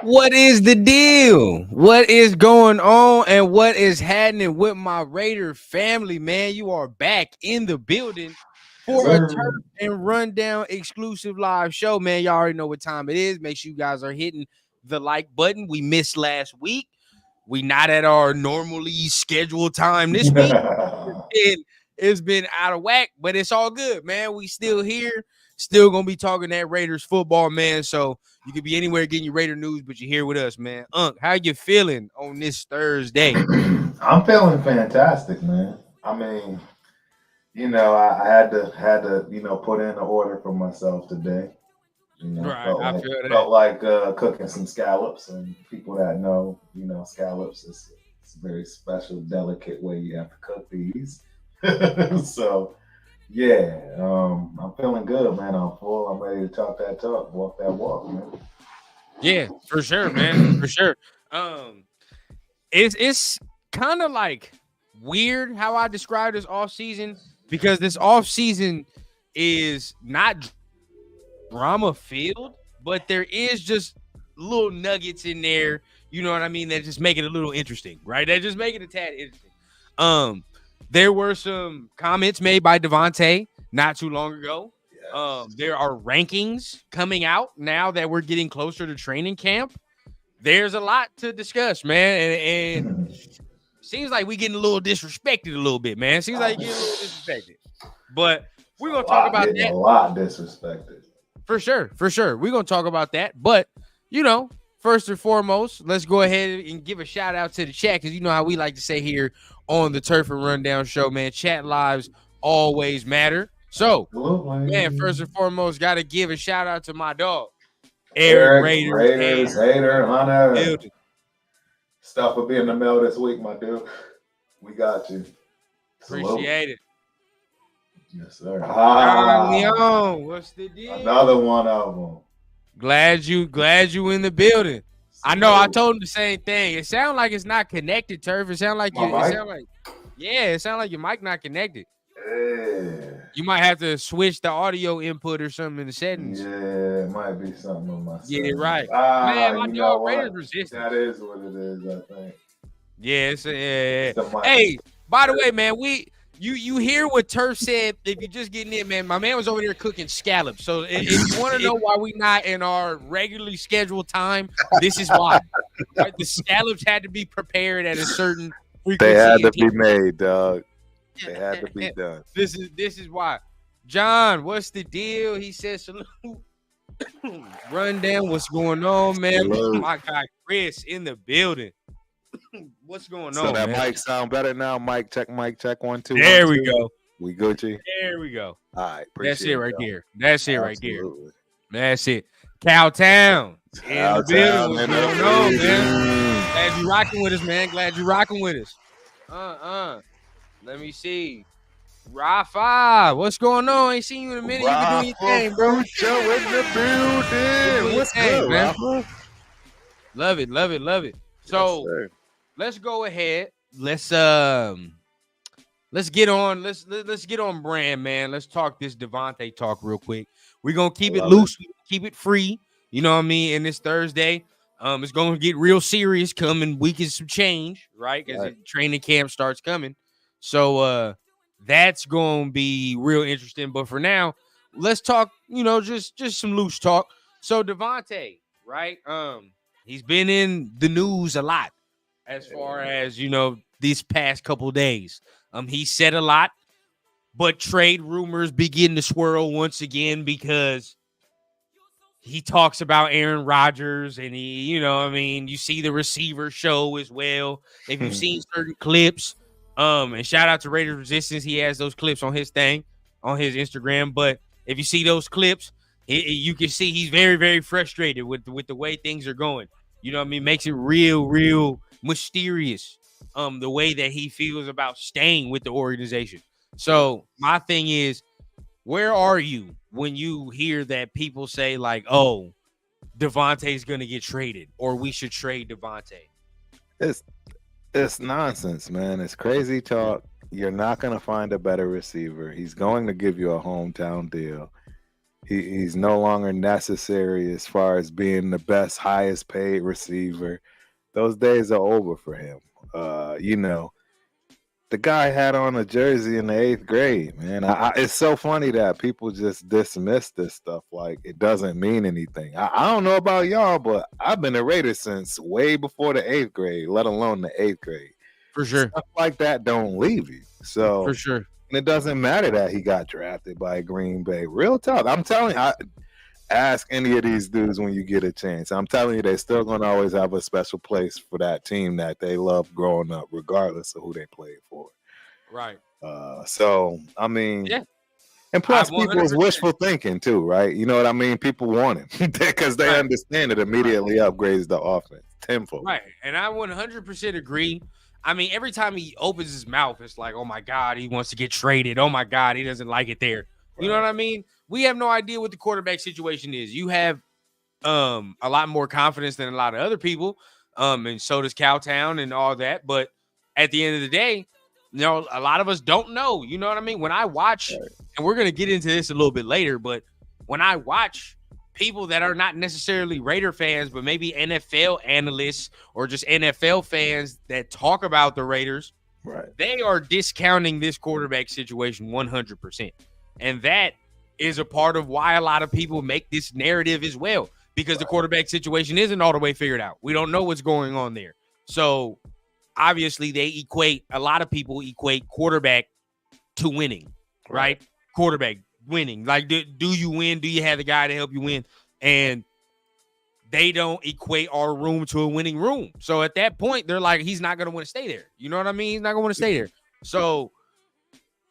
What is the deal? What is going on and what is happening with my Raider family, man? You are back in the building Yes, for a sir. turf and rundown exclusive live show, man. Y'all already know what time it is. Make sure you guys are hitting the like button. We missed last week. We not at our normally scheduled time this week. It's been out of whack, but it's all good, man. We still here, still gonna be talking that Raiders football, man. So you could be anywhere getting your Raider news, but you're here with us, man. How you feeling on this Thursday? I'm feeling fantastic, man. I mean, I had to put in an order for myself today. Right, Felt I like feel that. felt like cooking some scallops, and people that know, scallops is it's a very special, delicate way you have to cook these. So yeah, I'm feeling good, man. I'm full. I'm ready to talk that talk, walk that walk, man. Yeah, for sure, man, for sure. Um, it's kind of like weird how I describe this off season because this off season is not drama filled, but there is just little nuggets in there. You know what I mean? That just make it a little interesting, right? That just make it a tad interesting. Um, there were some comments made by Devontae not too long ago. Yes. There are rankings coming out now that we're getting closer to training camp. There's a lot to discuss, man, and seems like we getting a little disrespected a little bit, man. Seems like you're getting a little disrespected, but It's we're a gonna talk lot, about getting a that. lot disrespected. For sure, for sure. We're gonna talk about that. But first and foremost, let's go ahead and give a shout out to the chat because you know how we like to say here on the Turf and Rundown show, man. Chat lives always matter. So, man, Absolutely. first and foremost, gotta give a shout out to my dog, Eric Eric, Raiders Raiders, Hands hater, in the hunter. building. Stuff will be in the mail this week, my dude. We got you. Salute. Appreciate it. Yes, sir. John Ah, Leon, what's the another deal? one of them. Glad you in the building. I know I Salute. told him the same thing. It sounds like it's not connected, Turf. My mic? It sounds like your mic not connected. Yeah. You might have to switch the audio input or something in the settings. Yeah, it might be something on my Get it settings. right. Ah, Man, my you know dog Raiders what? resistance. That is what it is, I think. Yeah, It's yeah. the mic. Hey, by the way, man, you hear what Turf said. If you're just getting in, man, my man was over there cooking scallops. So if you want to know why we not in our regularly scheduled time, this is why. Right? The scallops had to be prepared at a certain They frequency had to and be made, dog. They had to be done. this is why. John, what's the deal? He says salute. Rundown, what's going on, man? Salute. My guy Chris in the building. What's going So on, that man? mic sound better now. Mic check, 1, 2, 1, There we 2. go. We Gucci. There we go. All right, That's appreciate it right y'all. there. That's it right there. Absolutely. That's it. Cowtown in the building. What's in the going on, man? building. Glad you rocking with us, man. Glad you rocking with us. Let me see. Rafa, what's going on? Ain't seen you in a minute. You been doing your thing, bro. Rafa Show in the building. What's Hey, good, man. Rafa? Love it. Yes, So sir. let's go ahead. Let's get on. Let's get on brand, man. Let's talk this Devontae talk real quick. We're gonna keep it Love loose, keep it free. You know what I mean? And this Thursday, it's gonna get real serious coming week is some change, right? Because Right. training camp starts coming. So that's gonna be real interesting. But for now, let's talk, just some loose talk. So Devontae, right? He's been in the news a lot as far as these past couple days. He said a lot, but trade rumors begin to swirl once again because he talks about Aaron Rodgers and you see the receiver show as well. If you've seen certain clips, and shout out to Raiders Resistance, he has those clips on his thing, on his Instagram. But if you see those clips, you can see he's very, very frustrated with the way things are going. You know what I mean? Makes it real, real mysterious. The way that he feels about staying with the organization. So my thing is, where are you when you hear that people say like, "Oh, Devontae's gonna get traded," or "We should trade Devontae"? It's nonsense, man. It's crazy talk. You're not going to find a better receiver. He's going to give you a hometown deal. He's no longer necessary as far as being the best, highest paid receiver. Those days are over for him. You know, the guy had on a jersey in the 8th grade, man. It's so funny that people just dismiss this stuff like it doesn't mean anything. I don't know about y'all, but I've been a Raider since way before the 8th grade, let alone the 8th grade. For sure. Stuff like that don't leave you. So For sure. And it doesn't matter that he got drafted by Green Bay. Real talk. I'm telling you, ask any of these dudes when you get a chance. I'm telling you, they're still going to always have a special place for that team that they loved growing up, regardless of who they played for. Right. So, I mean, yeah. And plus, people's wishful thinking, too, right? You know what I mean? People want him because they understand it immediately upgrades the offense tenfold. Right. And I 100% agree. I mean, every time he opens his mouth, it's like, oh, my God, he wants to get traded. Oh, my God, he doesn't like it there. You know what I mean? We have no idea what the quarterback situation is. You have a lot more confidence than a lot of other people, and so does Cowtown and all that. But at the end of the day, you know, a lot of us don't know. You know what I mean? When I watch, and we're going to get into this a little bit later, but when I watch people that are not necessarily Raider fans, but maybe NFL analysts or just NFL fans that talk about the Raiders, they are discounting this quarterback situation 100%. And that is a part of why a lot of people make this narrative as well, because the quarterback situation isn't all the way figured out. We don't know what's going on there. So obviously a lot of people equate quarterback to winning, right? Quarterback winning. Like, do you win? Do you have the guy to help you win? And they don't equate our room to a winning room. So at that point, they're like, he's not going to want to stay there. You know what I mean? He's not going to want to stay there. So,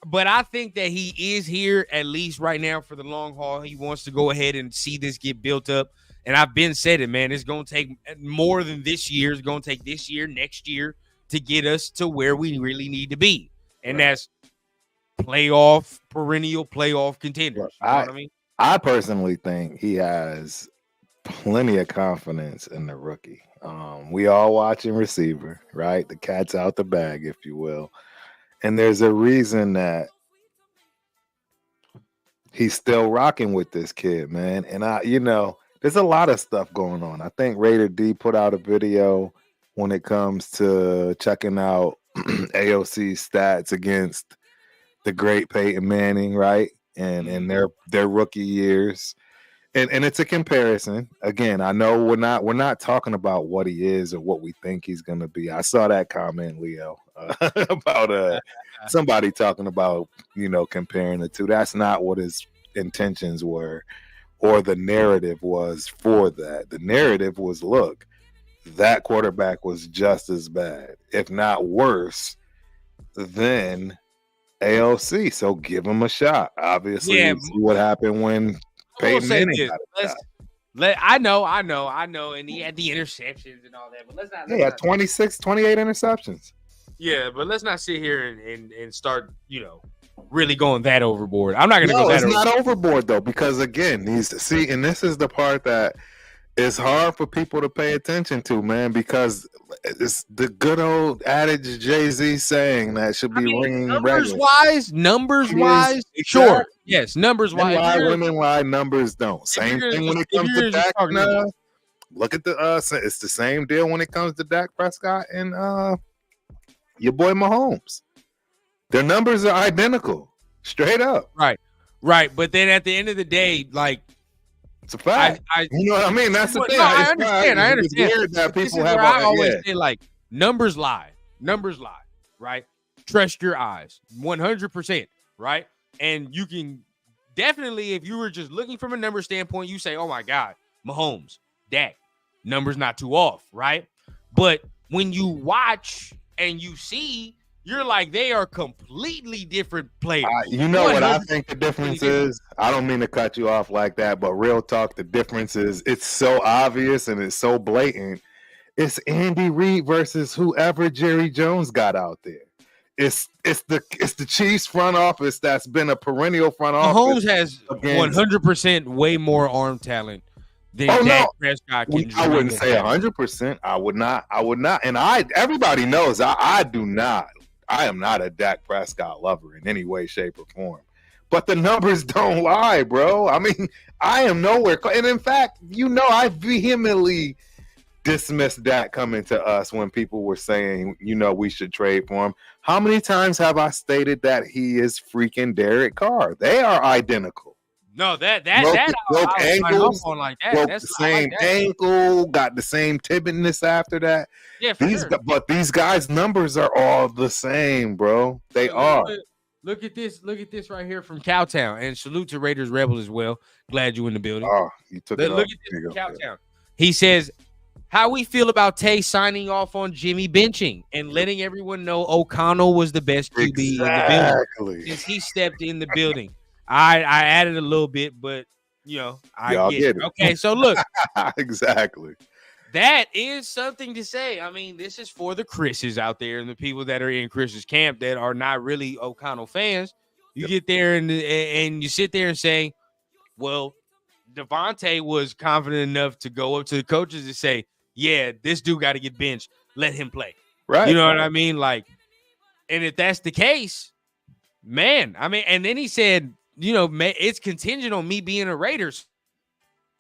but I think that he is here, at least right now, for the long haul. He wants to go ahead and see this get built up. And I've been said it, man. It's going to take more than this year. It's going to take this year, next year, to get us to where we really need to be. And that's perennial playoff contenders. You know what I mean? I personally think he has plenty of confidence in the rookie. We all watching receiver, right? The cat's out the bag, if you will. And there's a reason that he's still rocking with this kid, man. And there's a lot of stuff going on. I think Raider D put out a video when it comes to checking out AOC stats against the great Peyton Manning, right? And their rookie years. And it's a comparison. Again, I know we're not talking about what he is or what we think he's going to be. I saw that comment, Leo, about somebody talking about, comparing the two. That's not what his intentions were or the narrative was for that. The narrative was, look, that quarterback was just as bad, if not worse, than AOC. So give him a shot. Obviously, see what happened when Peyton Manning got it. I know. And he had the interceptions and all that. But let's not. 28 interceptions. Yeah, but let's not sit here and start, really going that overboard. I'm not going to go that overboard. It's not overboard, though, because, again, and this is the part that is hard for people to pay attention to, man, because it's the good old adage Jay-Z saying that should be ringing numbers wise, sure. Yes, numbers wise. Women why numbers don't. Same thing when it comes to Dak. Look at it's the same deal when it comes to Dak Prescott and your boy Mahomes. Their numbers are identical, straight up. Right. But then at the end of the day, like, it's a fact. You know what I mean? That's the thing. No, I understand. It's weird that people this is where I always say, like, numbers lie, right? Trust your eyes, 100%, right? And you can definitely, if you were just looking from a number standpoint, you say, oh my God, Mahomes, Dak, numbers not too off, right? But when you watch and you see, you're like, they are completely different players. You know what I think the difference is? I don't mean to cut you off like that, but real talk, the difference is it's so obvious and it's so blatant. It's Andy Reid versus whoever Jerry Jones got out there. It's the Chiefs front office that's been a perennial front office. Mahomes has 100% way more arm talent than Dak Prescott can. I wouldn't say 100%. I would not. And everybody knows I do not. I am not a Dak Prescott lover in any way, shape, or form. but the numbers don't lie, bro. I mean, I am nowhere. And in fact, I vehemently dismissed that coming to us when people were saying, we should trade for him. How many times have I stated that he is freaking Derek Carr? They are identical. No, that broke ankles, on like that. broke That's the same ankle, got the same tibetness after that. Yeah, but these guys' numbers are all the same, bro. They are. Look at this right here from Cowtown, and salute to Raiders Rebel as well. Glad you in the building. Oh, you took it. Look at this from Cowtown. He says, how we feel about Tay signing off on Jimmy benching and letting everyone know O'Connell was the best QB in the building since he stepped in the building. I added a little bit, but I get it. Okay, so look. Exactly. That is something to say. I mean, this is for the Chris's out there and the people that are in Chris's camp that are not really O'Connell fans. You get there and you sit there and say, well, Devontae was confident enough to go up to the coaches and say, yeah, this dude got to get benched. Let him play. Right. You know what I mean? Like, and if that's the case, man, I mean, and then he said, it's contingent on me being a Raiders.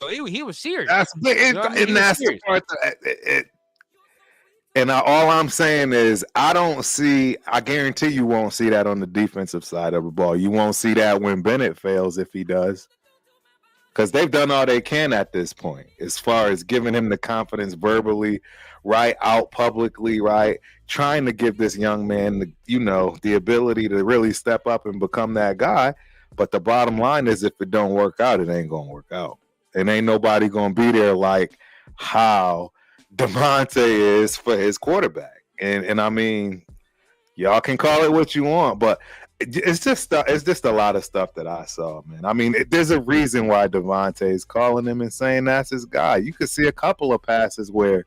So he was serious. That's big. And that's the part and all I'm saying is I guarantee you won't see that on the defensive side of the ball. You won't see that when Bennett fails if he does. Because they've done all they can at this point as far as giving him the confidence verbally, right, out publicly, right, trying to give this young man, the ability to really step up and become that guy. But the bottom line is if it don't work out, it ain't going to work out. And ain't nobody going to be there like how Devontae is for his quarterback. And I mean, y'all can call it what you want, but it's just a lot of stuff that I saw, man. I mean, there's a reason why Devontae is calling him and saying that's his guy. You could see a couple of passes where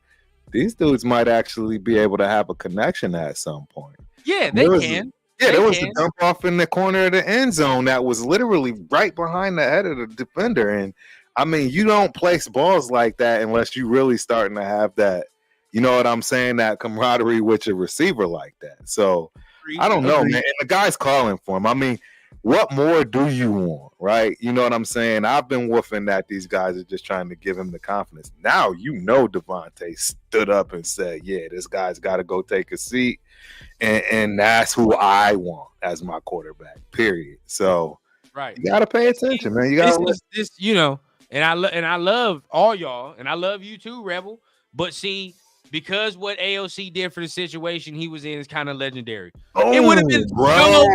these dudes might actually be able to have a connection at some point. Yeah, they can. There was a dump off in the corner of the end zone that was literally right behind the head of the defender. And I mean, you don't place balls like that unless you really starting to have that, you know what I'm saying, that camaraderie with your receiver like that. So I don't know, man. And the guy's calling for him. I mean, what more do you want, right? You know what I'm saying? I've been woofing that these guys are just trying to give him the confidence. Now Devontae stood up and said, yeah, this guy's got to go take a seat. And that's who I want as my quarterback, period. So right, you got to pay attention, man. You got to and I love all y'all, and I love you too, Rebel. But see, because what AOC did for the situation he was in is kind of legendary. It would have been no,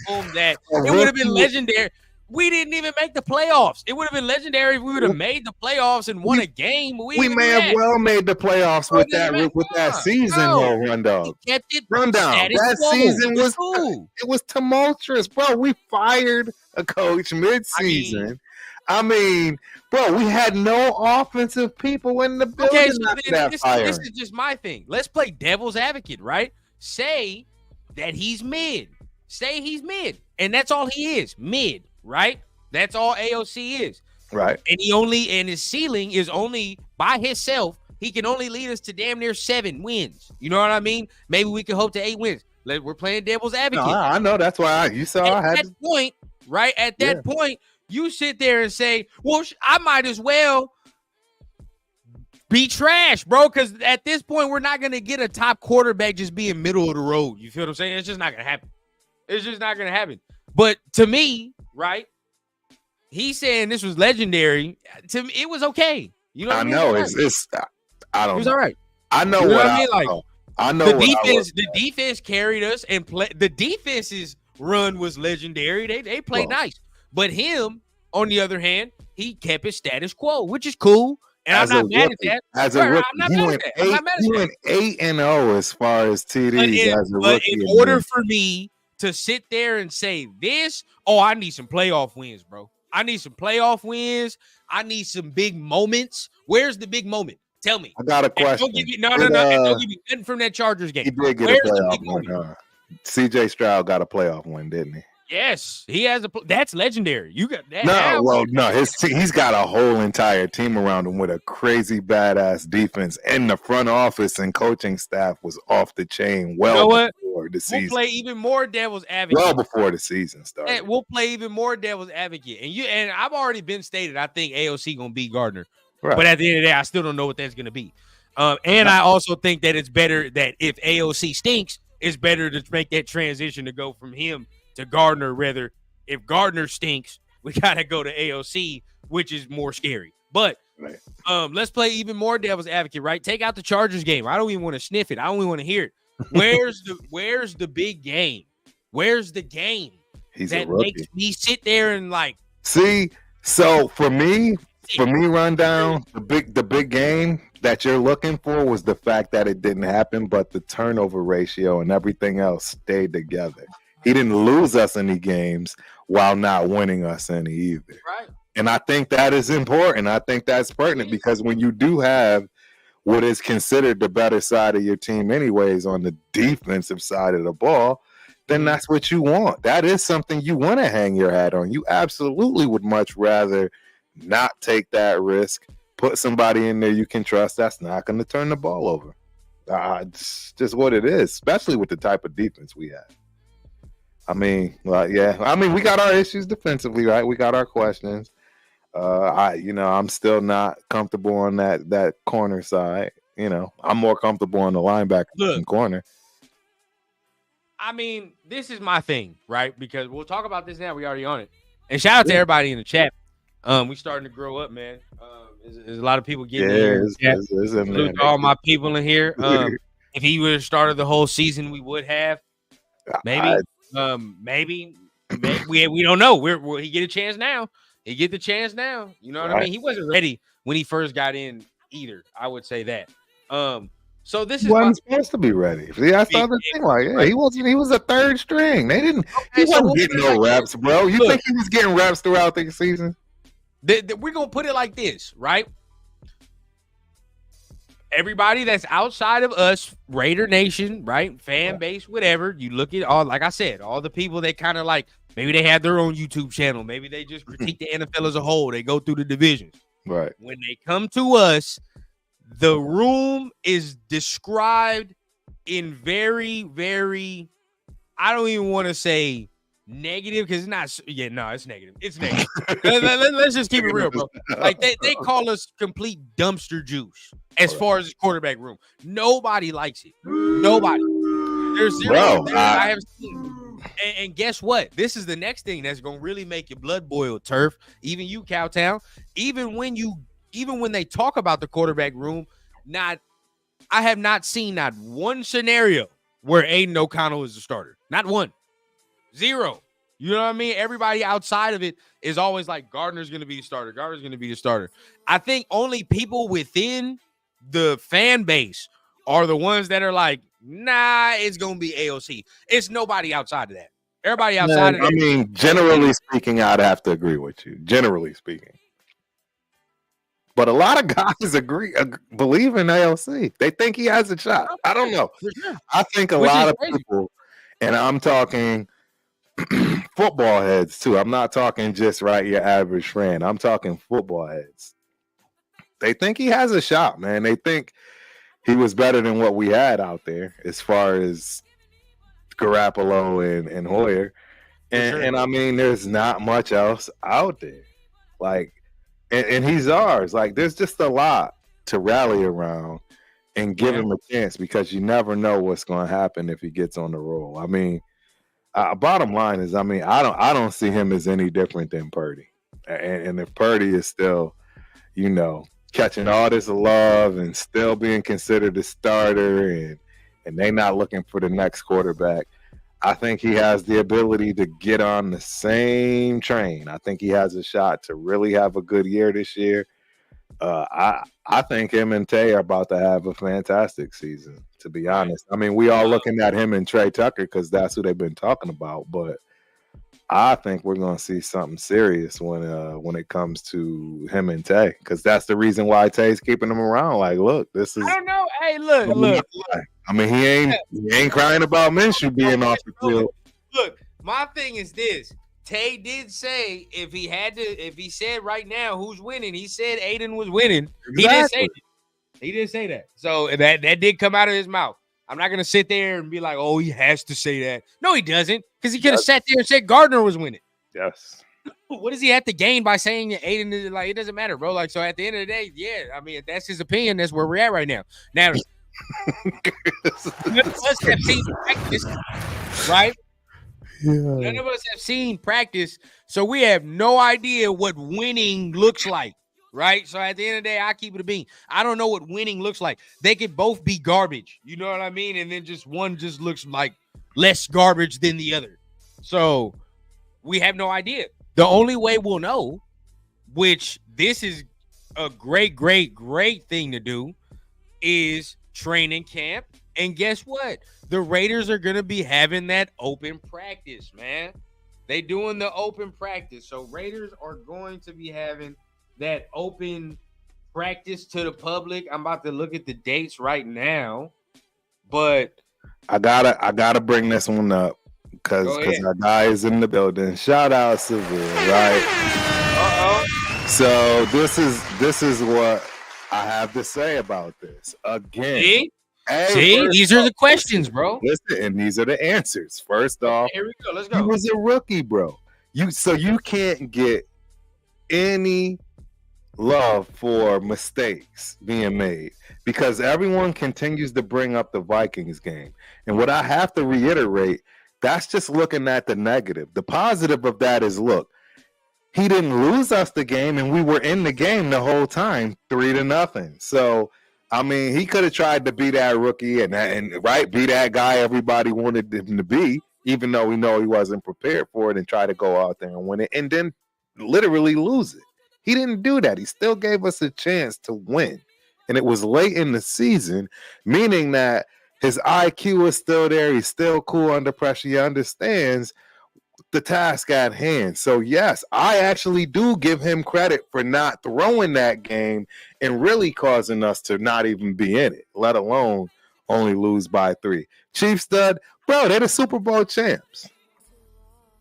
boom that. It would have been legendary. We didn't even make the playoffs. It would have been legendary if we would have made the playoffs and won a game. We may have well made the playoffs with that season, run dog. Kept it rundown. That season was tumultuous, bro. We fired a coach mid-season. I mean, bro, we had no offensive people in the building. Okay, so this is just my thing. Let's play devil's advocate, right? Say that he's mid. Say he's mid, and that's all he is, mid, right? That's all AOC is, right? And his ceiling is only by himself. He can only lead us to damn near 7 wins. You know what I mean? Maybe we can hope to 8 wins. We're playing devil's advocate. No, I know that's why At that point, right? At that point. You sit there and say, well, I might as well be trash, bro, because at this point, we're not going to get a top quarterback just being middle of the road. You feel what I'm saying? It's just not going to happen. It's just not going to happen. But to me, right, he's saying this was legendary. To me, it was okay. You know what I mean? Know. It's I don't know. It was all right. I know what I mean. Like, I know the defense carried us and the defense's run was legendary. They played nice. But him, on the other hand, he kept his status quo, which is cool. And I'm not mad at that. As a rookie, you went 8-0 as far as TDs as a rookie. But in order for me to sit there and say this, I need some playoff wins, bro. I need some playoff wins. I need some big moments. Where's the big moment? Tell me. I got a question. Don't give me don't give me nothing from that Chargers game. He did get a playoff win. CJ Stroud got a playoff win, didn't he? Yes, he has that's legendary. You got that. He's got a whole entire team around him with a crazy badass defense, and the front office and coaching staff was off the chain. Well, you know what? before the season. We'll play even more devil's advocate. Well before the season started. And we'll play even more devil's advocate. And I've already been stated, I think AOC going to beat Gardner. Right. But at the end of the day, I still don't know what that's going to be. And I also think that it's better that if AOC stinks, it's better to make that transition to go from him to Gardner. Rather, if Gardner stinks, we got to go to AOC, which is more scary. But let's play even more devil's advocate, right? Take out the Chargers game. I don't even want to sniff it. I don't even want to hear it. Where's the big game? Where's the game that makes me sit there and like see? So for me, Rundown, the big game that you're looking for was the fact that it didn't happen, but the turnover ratio and everything else stayed together. He didn't lose us any games while not winning us any either. Right. And I think that is important. I think that's pertinent because when you do have what is considered the better side of your team anyways on the defensive side of the ball, then that's what you want. That is something you want to hang your hat on. You absolutely would much rather not take that risk, put somebody in there you can trust that's not going to turn the ball over. It's just what it is, especially with the type of defense we have. I mean, we got our issues defensively, right? We got our questions. I'm still not comfortable on that corner side. I'm more comfortable on the linebacker corner. I mean, this is my thing, right? Because we'll talk about this now. We already on it. And shout out to everybody in the chat. We starting to grow up, man. There's a lot of people getting here. Salute to all my people in here. If he would have started the whole season, we would have. Maybe. We don't know. He get a chance now. He get the chance now. You know what I mean? He wasn't ready when he first got in either. I would say that. So this is wasn't supposed to be ready. See, that's the other thing. Like, he wasn't. He was a third string. They didn't. He wasn't getting no reps, bro. You think he was getting reps throughout the season? We're gonna put it like this, right? Everybody that's outside of us, Raider Nation, right? Fan base, whatever. You look at all, like I said, all the people that kind of like maybe they have their own YouTube channel. Maybe they just critique the NFL as a whole. They go through the divisions. Right. When they come to us, the room is described in very, very, I don't even want to say negative because it's not. Yeah, no, it's negative. It's negative. Let's just keep it real, bro. Like they call us complete dumpster juice as far as the quarterback room. Nobody likes it. Nobody. There's zero. I have seen. And guess what? This is the next thing that's gonna really make your blood boil, Turf. Even you, Cowtown. Even when they talk about the quarterback room, I have not seen not one scenario where Aiden O'Connell is the starter. Not one. Zero. You know what I mean? Everybody outside of it is always like Gardner's going to be the starter. Gardner's going to be the starter. I think only people within the fan base are the ones that are like, nah, it's going to be AOC. It's nobody outside of that. Everybody outside of that. I mean, generally speaking, I'd have to agree with you. Generally speaking. But a lot of guys believe in AOC. They think he has a shot. I don't know. I think a lot of people, and I'm talking football heads too. I'm not talking just your average fan. I'm talking football heads. They think he has a shot, man. They think he was better than what we had out there as far as Garoppolo and Hoyer. And I mean, there's not much else out there. Like, and he's ours. Like, there's just a lot to rally around and give him a chance because you never know what's going to happen if he gets on the roll. I mean, bottom line is, I mean, I don't see him as any different than Purdy. And if Purdy is still, catching all this love and still being considered a starter and they not looking for the next quarterback, I think he has the ability to get on the same train. I think he has a shot to really have a good year this year. I think him and Tay are about to have a fantastic season, to be honest. I mean, we all looking at him and Trey Tucker because that's who they've been talking about. But I think we're going to see something serious when it comes to him and Tay, because that's the reason why Tay's keeping him around. Like, look, this is. I don't know. Hey, look. I mean, he ain't crying about Minshew being off the field. Look, my thing is this. Tay did say if he said right now who's winning, he said Aiden was winning. Exactly. He didn't say that. So that did come out of his mouth. I'm not gonna sit there and be like, oh, he has to say that. No, he doesn't, because he could have sat there and said Gardner was winning. Yes. What does he have to gain by saying Aiden? Like, it doesn't matter, bro. Like, so at the end of the day, yeah, I mean, if that's his opinion, that's where we're at right now. Now, none of us have seen practice, right? Yeah. None of us have seen practice, so we have no idea what winning looks like, right? So at the end of the day, I keep it a bean. I don't know what winning looks like. They could both be garbage, you know what I mean? And then just one just looks like less garbage than the other. So we have no idea. The only way we'll know, which this is a great, great, great thing to do, is training camp. And guess what? The Raiders are going to be having that open practice, man. They doing the open practice. So Raiders are going to be having that open practice to the public. I'm about to look at the dates right now. But I gotta bring this one up because our guy is in the building. Shout out Seville, right? So this is what I have to say about this. Again. See, these are the questions, bro. Listen, and these are the answers. First off, here we go. Let's go. He was a rookie, bro. You can't get any love for mistakes being made because everyone continues to bring up the Vikings game. And what I have to reiterate, that's just looking at the negative. The positive of that is, look, he didn't lose us the game, and we were in the game the whole time, 3-0. So, I mean, he could have tried to be that rookie and be that guy everybody wanted him to be, even though we know he wasn't prepared for it, and try to go out there and win it and then literally lose it. He didn't do that. He still gave us a chance to win. And it was late in the season, meaning that his IQ is still there. He's still cool under pressure. He understands the task at hand. So yes, I actually do give him credit for not throwing that game and really causing us to not even be in it, let alone only lose by 3. Chief Stud, bro, they're the Super Bowl champs.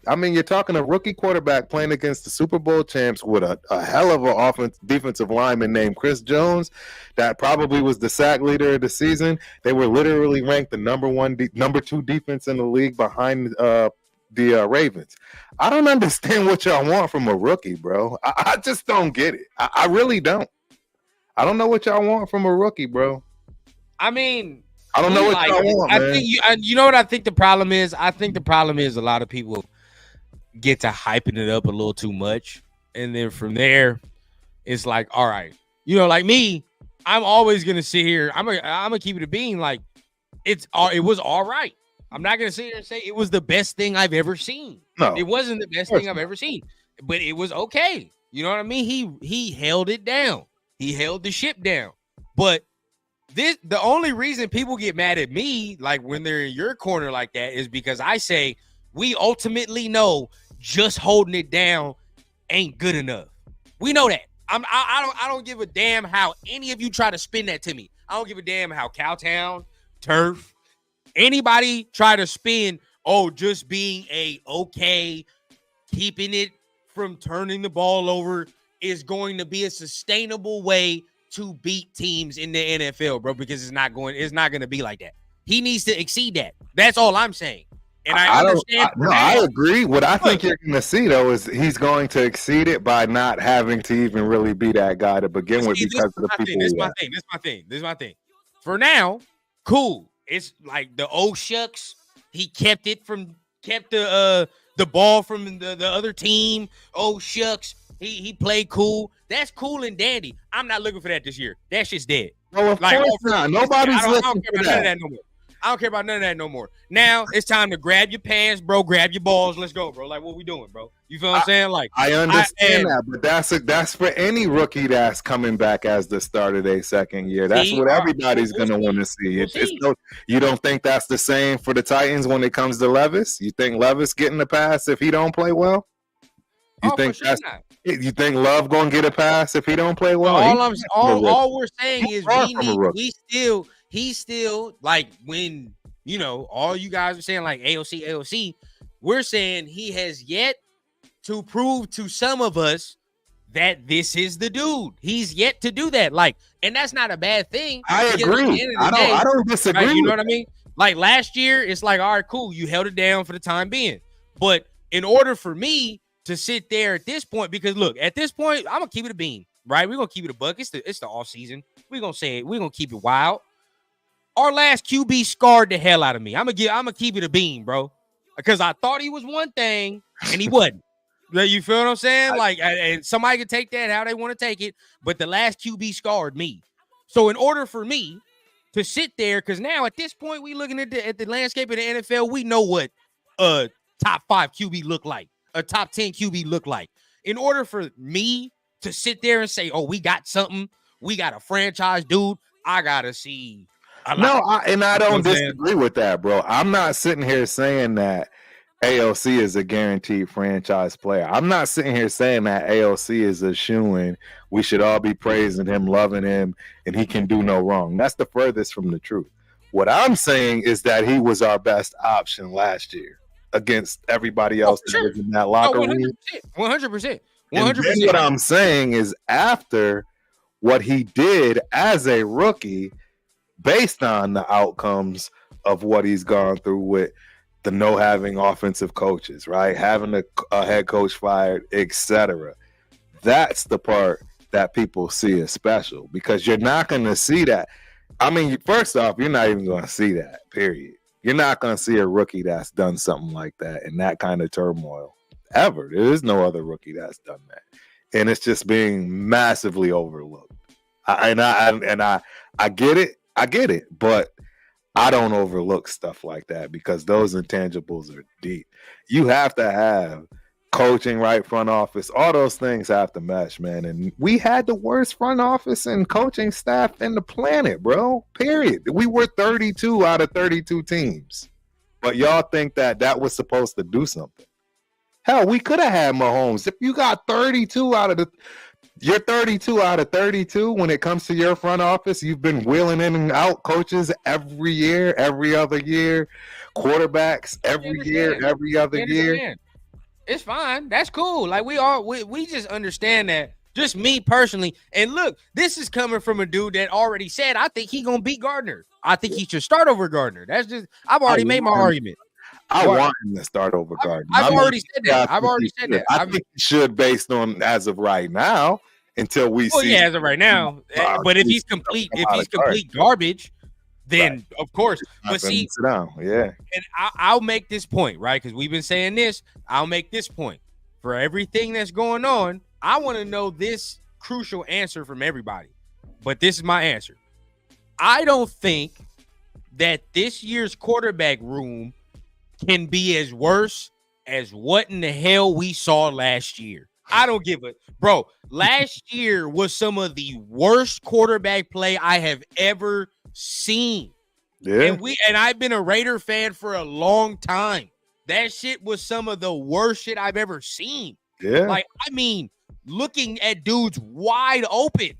I mean, you're talking a rookie quarterback playing against the Super Bowl champs with a hell of an defensive lineman named Chris Jones that probably was the sack leader of the season. They were literally ranked the number 2 defense in the league behind the Ravens. I don't understand what y'all want from a rookie, bro. I just don't get it. I really don't. I don't know what y'all want from a rookie, bro. I mean, I don't know what y'all want, man. I think you know what I think the problem is? I think the problem is a lot of people get to hyping it up a little too much. And then from there, it's like, all right. You know, like me, I'm always going to sit here. I'm gonna keep it a bean. Like, it was all right. I'm not going to sit here and say it was the best thing I've ever seen. No, it wasn't the best thing I've ever seen, but it was okay. You know what I mean? He held it down. He held the ship down. But the only reason people get mad at me, like when they're in your corner like that, is because I say we ultimately know just holding it down ain't good enough. We know that. I don't give a damn how any of you try to spin that to me. I don't give a damn how Cowtown, Turf, anybody try to spin, just being keeping it from turning the ball over is going to be a sustainable way to beat teams in the NFL, bro, because it's not going to be like that. He needs to exceed that. That's all I'm saying. And I understand. I agree. What I think you're going to see, though, is he's going to exceed it by not having to even really be that guy to begin with because of the people. This is my thing. For now, cool. It's like the shucks. He kept the ball from the other team. Oh shucks. He played cool. That's cool and dandy. I'm not looking for that this year. That shit's dead. No, of course not. Nobody's looking for that. I don't care about none of that no more. Now it's time to grab your pants, bro. Grab your balls. Let's go, bro. Like, what we doing, bro? You feel what I'm saying? Like, I understand that, but that's for any rookie that's coming back as the start of their second year. That's what everybody's gonna want to see. You don't think that's the same for the Titans when it comes to Levis? You think Levis getting a pass if he don't play well? You think Love gonna get a pass if he don't play well? All we're saying is he's still like when all you guys are saying like AOC. We're saying he has yet to prove to some of us that this is the dude. He's yet to do that. Like, and that's not a bad thing. I agree. At the end of the day, I don't disagree. right, you know with what I mean? Like last year, it's like, all right, cool. You held it down for the time being. But in order for me to sit there at this point, because look, at this point, I'm gonna keep it a beam, right? We're gonna keep it a buck. It's the off season. We're gonna say it. We're gonna keep it wild. Our last QB scarred the hell out of me. I'm gonna keep it a beam, bro. Because I thought he was one thing and he wasn't. You feel what I'm saying? Like, and somebody can take that how they want to take it, but the last QB scarred me. So in order for me to sit there, because now at this point we looking at the landscape of the NFL, we know what a top 5 QB look like, a top 10 QB look like. In order for me to sit there and say, oh, we got something, we got a franchise dude, I gotta see. I don't disagree with that, bro. I'm not sitting here saying that AOC is a guaranteed franchise player. I'm not sitting here saying that AOC is a shoo-in. We should all be praising him, loving him, and he can do no wrong. That's the furthest from the truth. What I'm saying is that he was our best option last year against everybody else that was in that locker room. 100%. What I'm saying is after what he did as a rookie, based on the outcomes of what he's gone through with the no having offensive coaches, right? Having a head coach fired, etc. That's the part that people see as special, because you're not going to see that. I mean, first off, you're not even going to see that, period. You're not going to see a rookie that's done something like that in that kind of turmoil ever. There is no other rookie that's done that. And it's just being massively overlooked. I get it. I get it, but I don't overlook stuff like that because those intangibles are deep. You have to have coaching, right, front office, all those things have to mesh, man. And we had the worst front office and coaching staff in the planet, bro, period. We were 32 out of 32 teams, but y'all think that was supposed to do something. Hell, we could have had Mahomes. If you got 32 out of you're 32 out of 32 when it comes to your front office. You've been wheeling in and out coaches every year, every other year, quarterbacks every year, every other year. It's fine. That's cool. Like we just understand that. Just me personally. And look, this is coming from a dude that already said, I think he's going to beat Gardner. I think he should start over Gardner. That's just, I've already made my argument. I want him to start over Gardner. I've already said that. I think he should, based on as of right now, until we see. Yeah, as of right now. But if he's complete garbage, then of course. But see, sit down. Yeah. And I'll make this point, right? Because we've been saying this. I'll make this point. For everything that's going on, I want to know this crucial answer from everybody. But this is my answer. I don't think that this year's quarterback room can be as worse as what in the hell we saw last year. I don't give a bro. Last year was some of the worst quarterback play I have ever seen. Yeah. And I've been a Raider fan for a long time. That shit was some of the worst shit I've ever seen. Yeah. Like, I mean, looking at dudes wide open,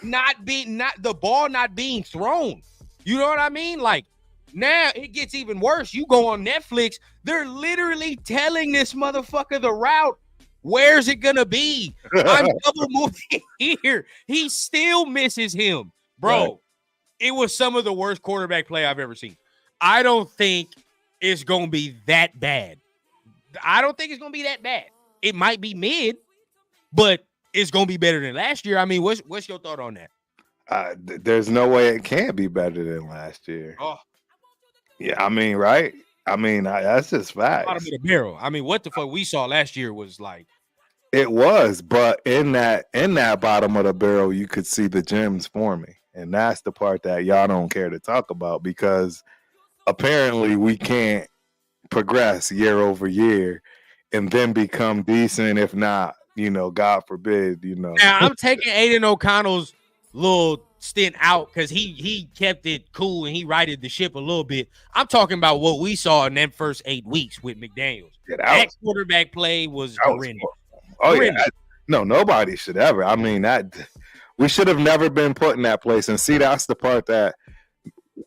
not the ball not being thrown. You know what I mean? Like, now it gets even worse. You go on Netflix, they're literally telling this motherfucker the route. Where's it gonna be? I'm double moving here. He still misses him, bro. Right. It was some of the worst quarterback play I've ever seen. I don't think it's gonna be that bad. It might be mid, but it's gonna be better than last year. I mean, what's your thought on that? There's no way it can be better than last year. Oh, yeah, I mean, right? I mean, that's just facts. Bottom of the barrel. I mean, what the fuck we saw last year was like. It was, but in that bottom of the barrel, you could see the gems forming, and that's the part that y'all don't care to talk about because apparently we can't progress year over year and then become decent, if not, God forbid, Now I'm taking Aiden O'Connell's little stint out because he kept it cool and he righted the ship a little bit. I'm talking about what we saw in them first 8 weeks with McDaniels. That quarterback play was horrendous. Yeah. No, nobody should ever. I mean, we should have never been put in that place. And see, that's the part that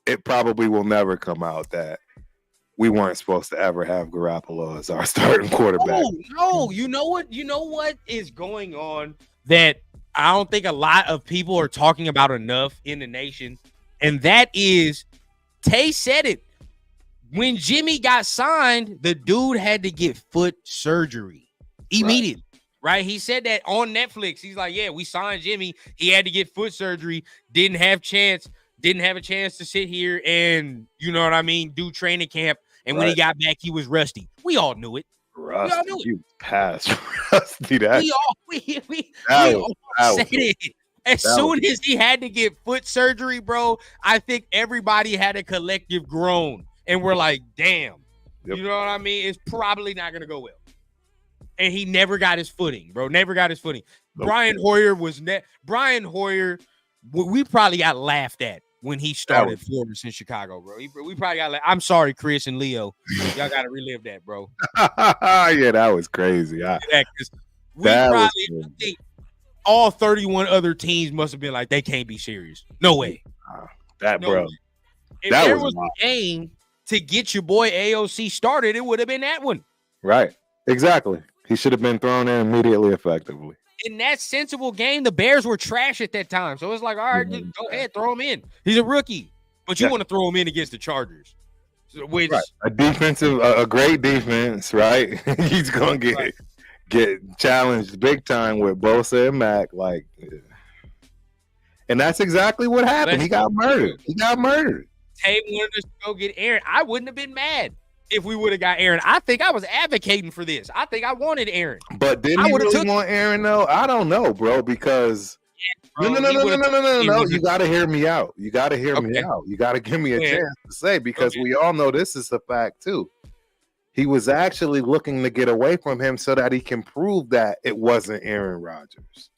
it probably will never come out that we weren't supposed to ever have Garoppolo as our starting quarterback. No. You know what is going on that I don't think a lot of people are talking about enough in the nation, and that is Tay said it. When Jimmy got signed, the dude had to get foot surgery immediately, right? He said that on Netflix. He's like, yeah, we signed Jimmy. He had to get foot surgery. Didn't have a chance to sit here and, you know what I mean, do training camp. And when he got back, he was rusty. We all knew it. Rusty, we all knew it. You passed rusty. That We all said it. As soon as he had to get foot surgery, bro, I think everybody had a collective groan. And we're like, damn, you know what I mean? It's probably not going to go well. And he never got his footing, bro. Never got his footing. Okay. Brian Hoyer, we probably got laughed at when he started for us in Chicago, bro. We probably got I'm sorry, Chris and Leo. Y'all got to relive that, bro. Yeah, that was crazy. I think all 31 other teams must have been like, they can't be serious. No way. Bro. If there was a game to get your boy AOC started, it would have been that one. Right. Exactly. He should have been thrown in immediately, effectively. In that sensible game, the Bears were trash at that time. So it's like, all right, just go ahead, throw him in. He's a rookie. But you want to throw him in against the Chargers. Which a great defense, right? He's going to get challenged big time with Bosa and Mac. And that's exactly what happened. He got murdered. Tay wanted us to go get Aaron. I wouldn't have been mad if we would have got Aaron. I think I was advocating for this. I think I wanted Aaron. But didn't he really want Aaron, though? I don't know, bro, because no. You got to hear me out. You got to hear me out. You got to give me a chance to say, because we all know this is a fact, too. He was actually looking to get away from him so that he can prove that it wasn't Aaron Rodgers.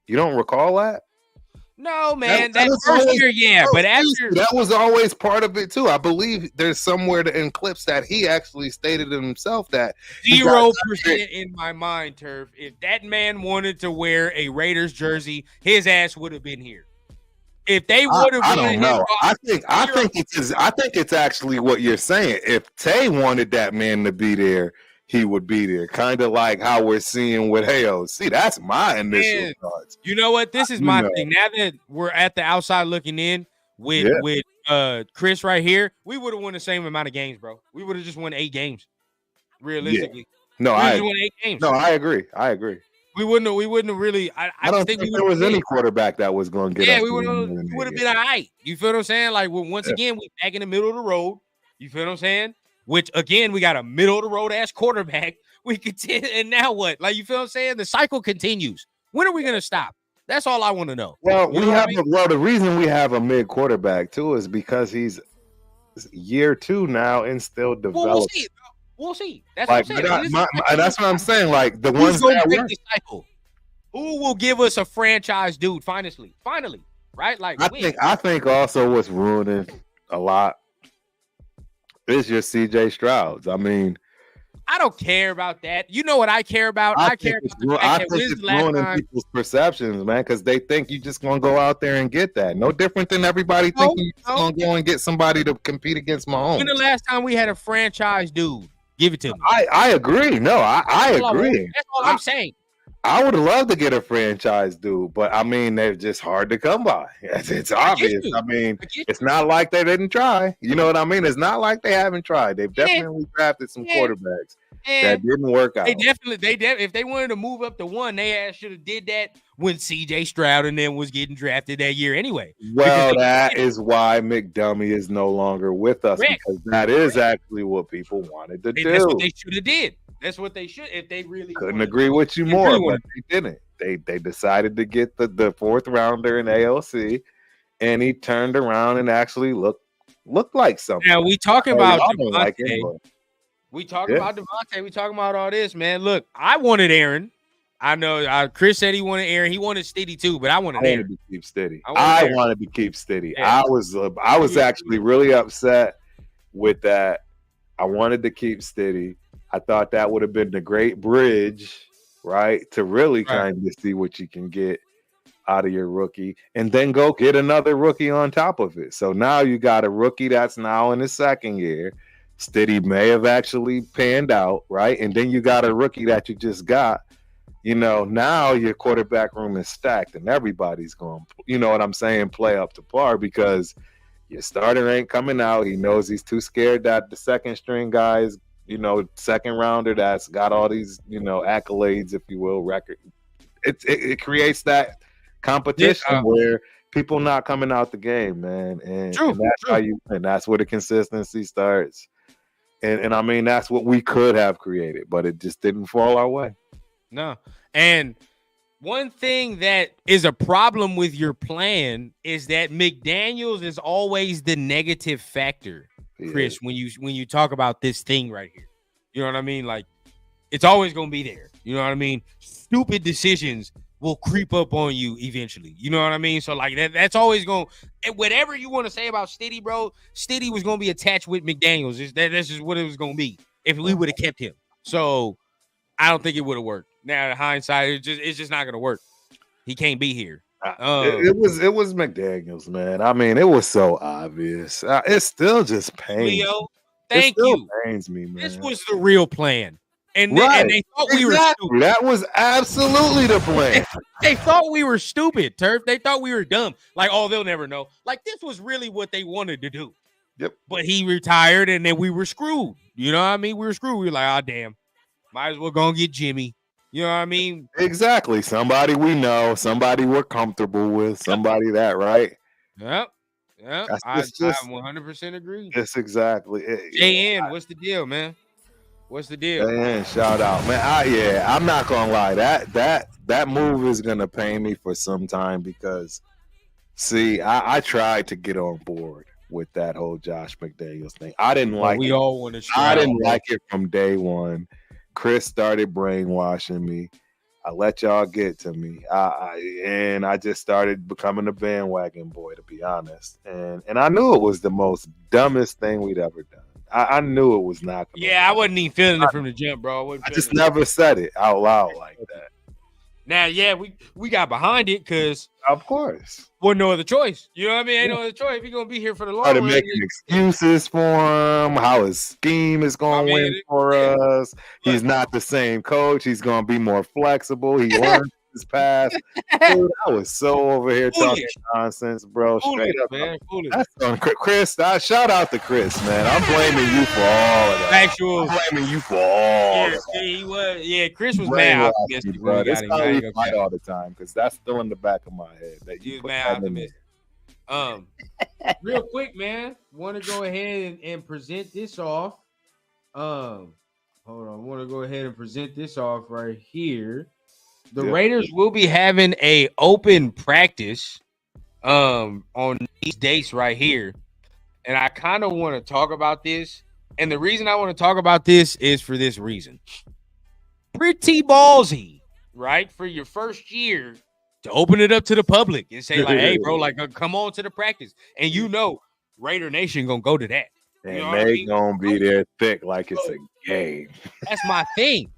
You don't recall that? No, man. That first year, but after that was always part of it too. I believe there's somewhere in clips that he actually stated himself that 0% in my mind, Turf. If that man wanted to wear a Raiders jersey, his ass would have been here. If they would have, I don't know. I think it's actually what you're saying. If Tay wanted that man to be there, he would be there. Kind of like how we're seeing with Hayo. See, that's my initial thoughts. You know what? This is my thing. Now that we're at the outside looking in with Chris right here, we would have won the same amount of games, bro. We would have just won 8 games. Realistically. Yeah. I won 8 games. No, I agree. We wouldn't have really. I don't think there was any quarterback that was going to get. Yeah, we would have been all right. You feel what I'm saying? Like, once again, we back in the middle of the road. You feel what I'm saying? Which, again, we got a middle-of-the-road ass quarterback. We continue, and now what? Like, you feel what I'm saying? The cycle continues. When are we going to stop? That's all I want to know. Well, the reason we have a mid quarterback too is because he's year 2 now and still developing. We'll see. That's what I'm saying. That's what I'm saying. Like, the ones that break the cycle. Who will give us a franchise dude? Finally, right? Like, I think also what's ruining a lot. It's just CJ Stroud. I mean, I don't care about that. You know what I care about? I care about the fact that it's ruining people's perceptions, man, because they think you're just going to go out there and get that. No different than everybody thinking you're going to go and get somebody to compete against Mahomes. When the last time we had a franchise dude? Give it to me. I agree. No, I agree. That's all I'm saying. I would love to get a franchise dude, but I mean, they're just hard to come by. It's obvious. I mean, it's not like they didn't try. You know what I mean? It's not like they haven't tried. They've definitely drafted some quarterbacks that didn't work out. If they wanted to move up to 1, they should have did that when CJ Stroud and then was getting drafted that year anyway. Well, that is why McDummy is no longer with us, because that is actually what people wanted to do. That's what they should have did. That's what they should, if they really couldn't agree with you more, but they didn't. They decided to get the 4th rounder in AOC, and he turned around and actually looked like something. Now we talking about Devontae. We talking about Devontae. We talking about all this, man. Look, I wanted Aaron. I know Chris said he wanted Aaron. He wanted Steady too, but I wanted Aaron to keep Steady. I wanted to keep Steady. Yeah. I was actually really upset with that. I wanted to keep Steady. I thought that would have been the great bridge, right, to really kind of see what you can get out of your rookie, and then go get another rookie on top of it. So now you got a rookie that's now in his 2nd year. Steady may have actually panned out, right? And then you got a rookie that you just got, now your quarterback room is stacked and everybody's going, you know what I'm saying, play up to par because your starter ain't coming out. He knows he's too scared that the second string guys, second rounder that's got all these, accolades, if you will, record. It creates that competition where people not coming out the game, man. And that's how you win. That's where the consistency starts. And I mean, that's what we could have created, but it just didn't fall our way. No. And one thing that is a problem with your plan is that McDaniels is always the negative factor, Chris, when you talk about this thing right here. You know what I mean? Like, it's always going to be there. You know what I mean? Stupid decisions will creep up on you eventually. You know what I mean? So, like, that's always going to – whatever you want to say about Stiddy, bro, Stiddy was going to be attached with McDaniels. That's just what it was going to be if we would have kept him. So, I don't think it would have worked. Now, in hindsight, it's just not going to work. He can't be here. It was McDaniels, man. I mean, it was so obvious. It still just pains. Leo, thank you. Pains me, man. This was the real plan. And they thought we were stupid. That was absolutely the plan. They thought we were stupid, Turf. They thought we were dumb. Like, oh, they'll never know. Like, this was really what they wanted to do. Yep. But he retired, and then we were screwed. You know what I mean? We were screwed. We were like, oh, damn. Might as well go and get Jimmy. You know what I mean? Exactly. Somebody we know, somebody we're comfortable with, somebody that, right? Yep. I 100% agree. Yes, exactly. JN, what's the deal, man? What's the deal? JN, shout out, man. I'm not gonna lie. That move is gonna pain me for some time because, see, I tried to get on board with that whole Josh McDaniels thing. I didn't like. We all want to. I didn't like it from day one. Chris started brainwashing me. I let y'all get to me. And I just started becoming a bandwagon boy, to be honest. And I knew it was the most dumbest thing we'd ever done. I knew it was not. I wasn't even feeling it from the jump, bro. I just never said it out loud like that. Now, we got behind it because, of course, wasn't no other choice. You know what I mean? Ain't no other choice. If you're gonna be here for the long run, run, making excuses for him, how his scheme is gonna win for us. He's not the same coach. He's gonna be more flexible. He learned his past. Dude, I was so over here talking nonsense, bro. Straight up, man. That's on Chris. Shout out to Chris, man. I'm blaming you for all of that. I'm blaming you for all. Of that. He was. Yeah, Chris was mad optimistic, bro. That's how we fight all the time because that's still in the back of my head. That he was mad optimistic. Real quick, man. Want to go ahead and present this off. Hold on. I want to go ahead and present this off right here. The Raiders will be having a open practice on these dates right here. And I kind of want to talk about this. And the reason I want to talk about this is for this reason. Pretty ballsy, right? For your first year to open it up to the public and say like, hey, bro, like come on to the practice. And Raider Nation going to go to that. And they going to be there thick like it's a game. That's my thing.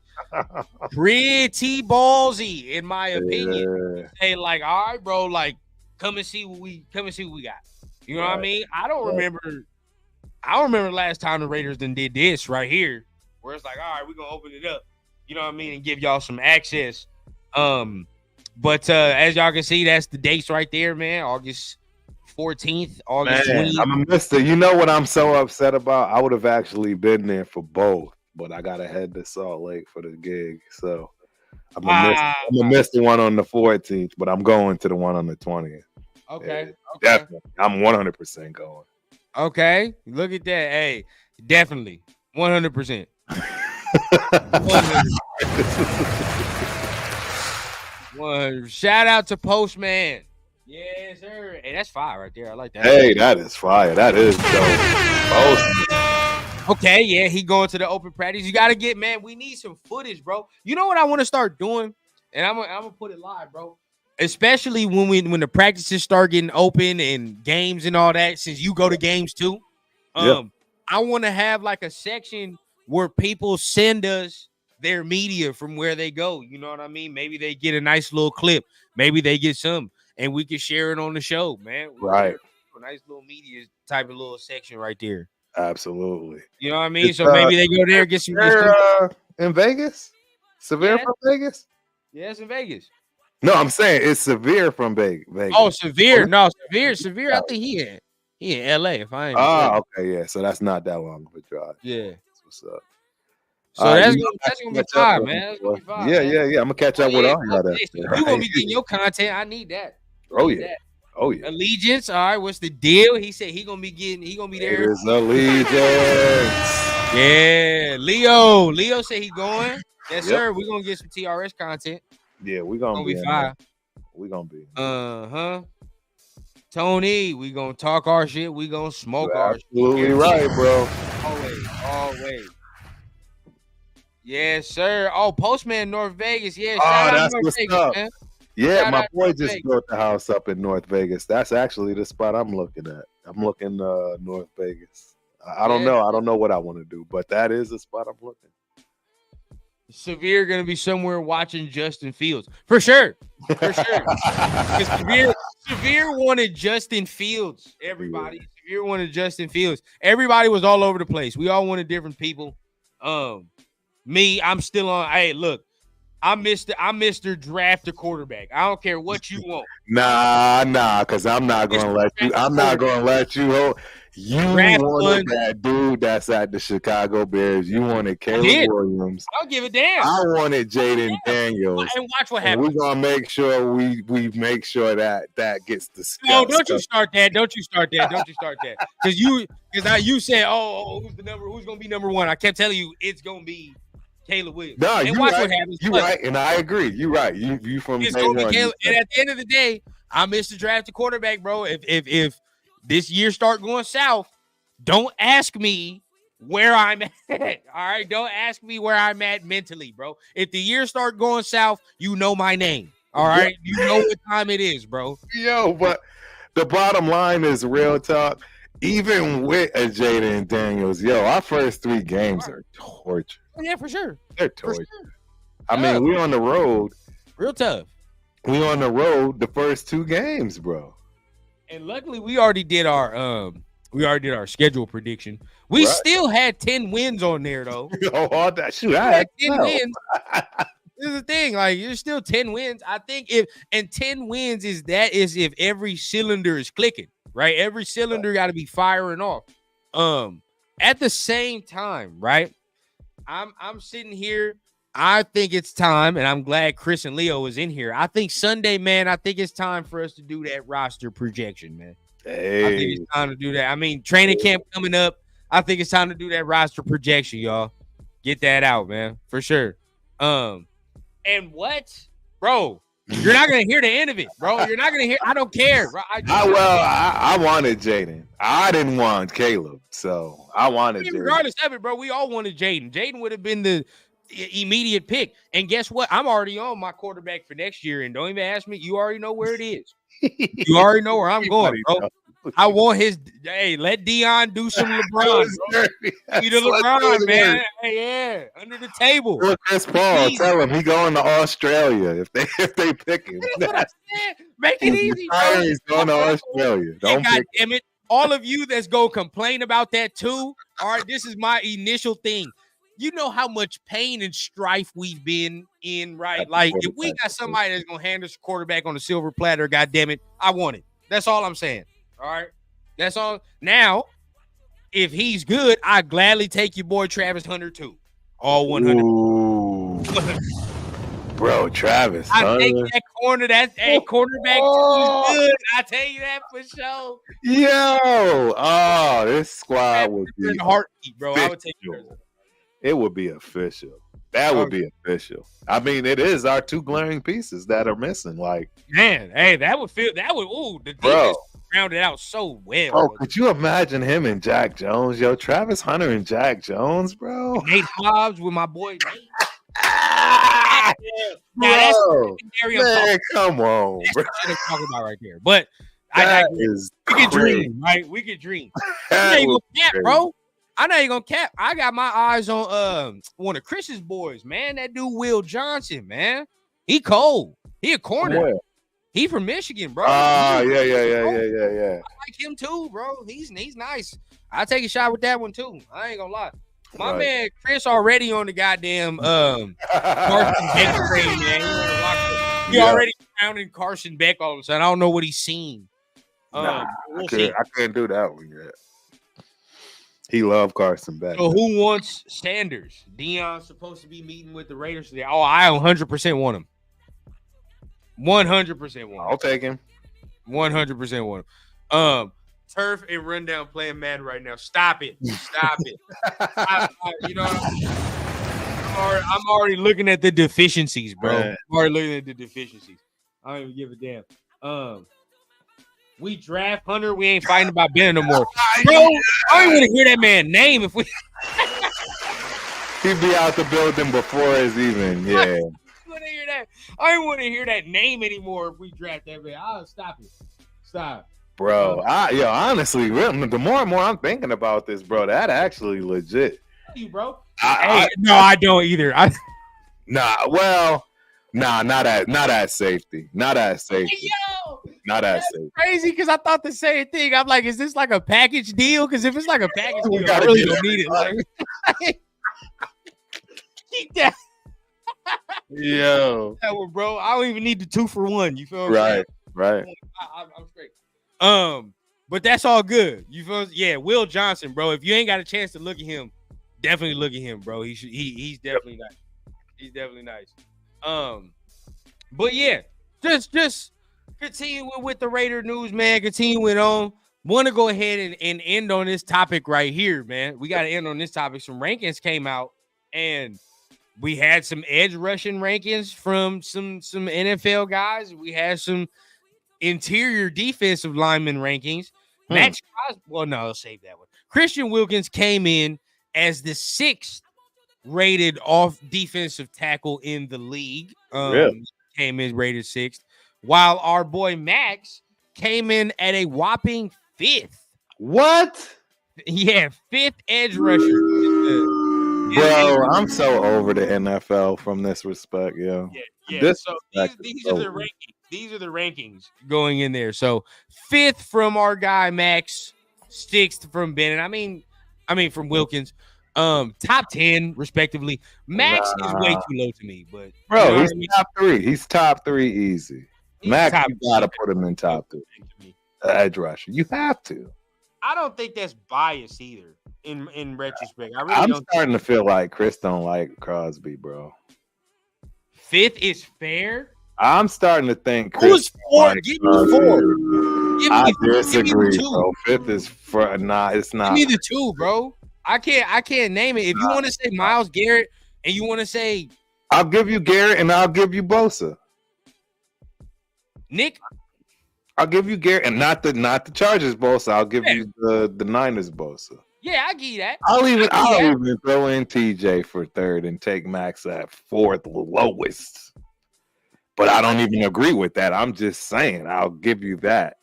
Pretty ballsy, in my opinion. Say like, all right, bro, like come and see what we got. You know what I mean? I don't remember last time the Raiders did this right here, where it's like, all right, we're gonna open it up. You know what I mean, and give y'all some access. But as y'all can see, that's the dates right there, man. August 14th, August 20th. I'm a mister. You know what I'm so upset about? I would have actually been there for both. But I gotta head to Salt Lake for the gig, so I'm gonna miss the one on the 14th, but I'm going to the one on the 20th. Okay. Definitely, I'm 100% going. Okay, look at that. Hey, definitely 100%. Shout out to Postman. Yes, sir. Hey, that's fire right there. I like that. Hey, that is fire. That is dope. Postman. Okay, yeah, he going to the open practice. You got to get, man, we need some footage, bro. You know what I want to start doing? And I'm gonna put it live, bro. Especially when the practices start getting open and games and all that, since you go to games too. I want to have like a section where people send us their media from where they go. You know what I mean? Maybe they get a nice little clip. Maybe they get some, and we can share it on the show, man. Right. A nice little media type of little section right there. Absolutely. You know what I mean? So maybe they go there, get some. In Vegas? Severe from Vegas? Yeah, it's in Vegas. No, I'm saying it's Severe from Vegas. Oh, Severe. No, Severe. I think he in LA. If I ain't mistaken. Okay, yeah. So that's not that long of a drive. Yeah. That's what's up. So that's gonna be fire, man. That's gonna be fire. Yeah. I'm gonna catch up with all y'all. You gonna be getting your content. I need that. Oh yeah. Allegiance. All right. What's the deal? He said he gonna be there. It is Allegiance. Yeah, Leo said he going. Yes, sir. We're gonna get some TRS content. Yeah, we're gonna be fire. We're gonna be. Tony, we gonna talk our shit. We gonna smoke our shit. Absolutely right, bro. Always. Yes, sir. Oh, Postman North Vegas. Yeah, shout out North Vegas, up. Man. Yeah, Shout my boy just built the house up in North Vegas. That's actually the spot I'm looking at. I'm looking North Vegas. I don't know. I don't know what I want to do, but that is the spot I'm looking. Severe gonna be somewhere watching Justin Fields for sure. Severe wanted Justin Fields. Everybody, Severe wanted Justin Fields. Everybody was all over the place. We all wanted different people. Me, I'm still on. Hey, look, I'm Mr. Draft a quarterback. I don't care what you want. Nah, because I'm not gonna let you. I'm not gonna let you hold. You wanted that dude that's at the Chicago Bears. You wanted Caleb Williams. I don't give a damn. I wanted Jaden Daniels. And watch what happens. We're gonna make sure we make sure that gets discussed. No, don't you start that. Because you said, who's gonna be number one? I kept telling you it's gonna be Caleb Williams. No, and watch what happens. You're right, and I agree. You're right. You from it's gonna be Caleb. And at the end of the day, I missed the draft to quarterback, bro. If this year start going south, don't ask me where I'm at. All right, don't ask me where I'm at mentally, bro. If the year start going south, you know my name. All right, you know what time it is, bro. Yo, but the bottom line is real talk. Even with a Jaden Daniels, our first 3 games are torture. Yeah, for sure. They're torture. I mean, we on the road. Real tough. We on the road the first 2 games, bro. And luckily, we already did our schedule prediction. We still had 10 wins on there, though. All that shoot, I had 10 wins. This is the thing, like there's still 10 wins. I think 10 wins is if every cylinder is clicking, right? Every cylinder got to be firing off. At the same time, right? I'm sitting here. I think it's time, and I'm glad Chris and Leo is in here. I think Sunday, man, I think it's time for us to do that roster projection, man. Hey. I think it's time to do that. I mean, training camp coming up. I think it's time to do that roster projection, y'all. Get that out, man, for sure. And what? Bro, you're not going to hear the end of it, bro. You're not going to hear. I don't care, bro. I wanted Jaden. I didn't want Caleb, so I wanted Jaden. Regardless of it, bro, we all wanted Jaden. Jaden would have been the immediate pick. And guess what? I'm already on my quarterback for next year. And don't even ask me. You already know where it is. You already know where I'm going, bro. I want his. Hey, let Dion do some LeBron. Be the LeBron, man. Hey, yeah, under the table. Look, Chris Paul, tell him he going to Australia if they pick him. Make it easy, bro. He's going to Australia. Don't God damn it. All of you that's go complain about that too. All right, this is my initial thing. You know how much pain and strife we've been in, right? Like, if we got somebody that's going to hand us a quarterback on a silver platter, God damn it, I want it. That's all I'm saying. All right? That's all. Now, if he's good, I gladly take your boy Travis Hunter too. All 100. Ooh. Bro, Travis I take that corner. That cornerback is good. I tell you that for sure. Yo. This squad would be in a heartbeat, bro. I would take it. It would be official. That would be official. I mean, it is our 2 glaring pieces that are missing. Like, man, hey, the defense rounded out so well. Oh, could you imagine him and Jack Jones? Yo, Travis Hunter and Jack Jones, bro. Nate Hobbs with my boy Nate. Bro, man, come on, bro. That's what I'm talking about right there. But we can dream, right? We can dream. I'm not even gonna cap, bro. I'm not even gonna cap. I got my eyes on one of Chris's boys, man. That dude Will Johnson, man. He cold. He a corner. Where? He from Michigan, bro. Yeah. I like him too, bro. He's nice. I'll take a shot with that one too. I ain't gonna lie. My man Chris already on the goddamn Carson Baker train, man. He want to lock He already pounding Carson Beck all of a sudden. I don't know what he's seen. I couldn't do that one yet. He loved Carson Beck. So who wants Sanders? Dion's supposed to be meeting with the Raiders today. Oh, I 100% want him. 100% want him. I'll take him. 100% want him. Turf and Rundown playing Madden right now. Stop it. Stop it. You know what I'm already looking at the deficiencies, bro. Right. I'm already looking at the deficiencies. I don't even give a damn. We draft Hunter. We ain't fighting about Ben no more. Bro, I don't want to hear that man's name if we he'd be out the building before it's even. Yeah. I don't want to hear that name anymore if we draft that man. I'll stop it. Stop. Bro, honestly, the more and more I'm thinking about this, bro, that actually legit. You, bro. No, I don't either. Not at safety. Not at safety. Yo, Not at safety. crazy because I thought the same thing. I'm like, is this like a package deal? Because if it's like a package We deal, I gotta really get don't need it. Like, keep that. Yo. That one, bro. I don't even need the 2-for-1. You feel me? Right. I'm straight. But that's all good. You feel? Yeah, Will Johnson, bro. If you ain't got a chance to look at him, definitely look at him, bro. He's definitely nice. He's definitely nice. But yeah, just continuing with the Raider news, man. Continuing on. Want to go ahead and end on this topic right here, man. We got to end on this topic. Some rankings came out, and we had some edge rushing rankings from some NFL guys. We had some interior defensive lineman rankings. Max Crosby, well, no, I'll save that one. Christian Wilkins came in as the 6th rated off defensive tackle in the league. Really? Came in rated 6th, while our boy Max came in at a whopping 5th. What? Yeah, 5th edge rusher. Bro, I'm so over the NFL from this respect, yo. Yeah. This So these are the rankings. These are the rankings going in there. So 5th from our guy Max, 6th from Bennett. I mean from Wilkins. Top 10 respectively. Max is way too low to me, but bro, you know he's top 3. He's top 3 easy. Max, you gotta put him in top 3. Edge rusher, you have to. I don't think that's biased either. In retrospect, I'm starting to feel like Chris don't like Crosby, bro. 5th is fair. I'm starting to think Who's 4? Give me 4. I disagree, bro. 5th is for it's not. Give me the 2, bro. I can't name it. If you want to say Myles Garrett and you want to say, I'll give you Garrett and I'll give you Bosa. Nick, I'll give you Garrett and not the Chargers Bosa. I'll give you the Niners Bosa. Yeah, I'll give you that. I'll even throw in TJ for 3rd and take Max at 4th lowest. But I don't even agree with that. I'm just saying I'll give you that.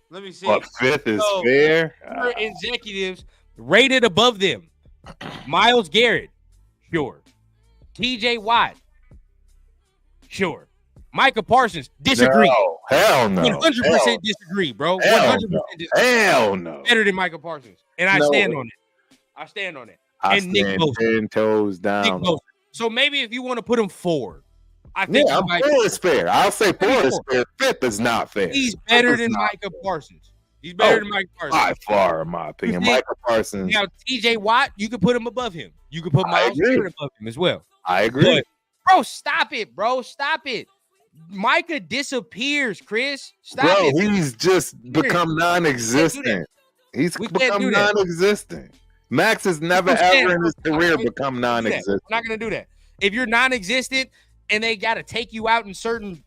Let me see. But 5th is fair. Executives rated above them. Myles Garrett, sure. TJ Watt, sure. Micah Parsons, disagree. No, hell no. 100% disagree, bro. 100% disagree. Hell no. Better than Micah Parsons. And I stand on it. I stand on it. I and Nick stand Bosa. 10 toes down. So maybe if you want to put him 4, I Yeah, think 4 is fair. I'll say 4 is fair. 5th is not fair. He's better than Micah Parsons. He's better than Micah Parsons. By far, in my opinion. Micah Parsons. Now, TJ Watt, you could put him above him. You could put Myles Garrett above him as well. I agree. But, bro, stop it, bro. Stop it. Micah disappears, Chris. Stop it. Bro, he's just become non-existent. He's become non-existent. Max has never ever in his career become non-existent. I'm not going to do that. If you're non-existent and they got to take you out in certain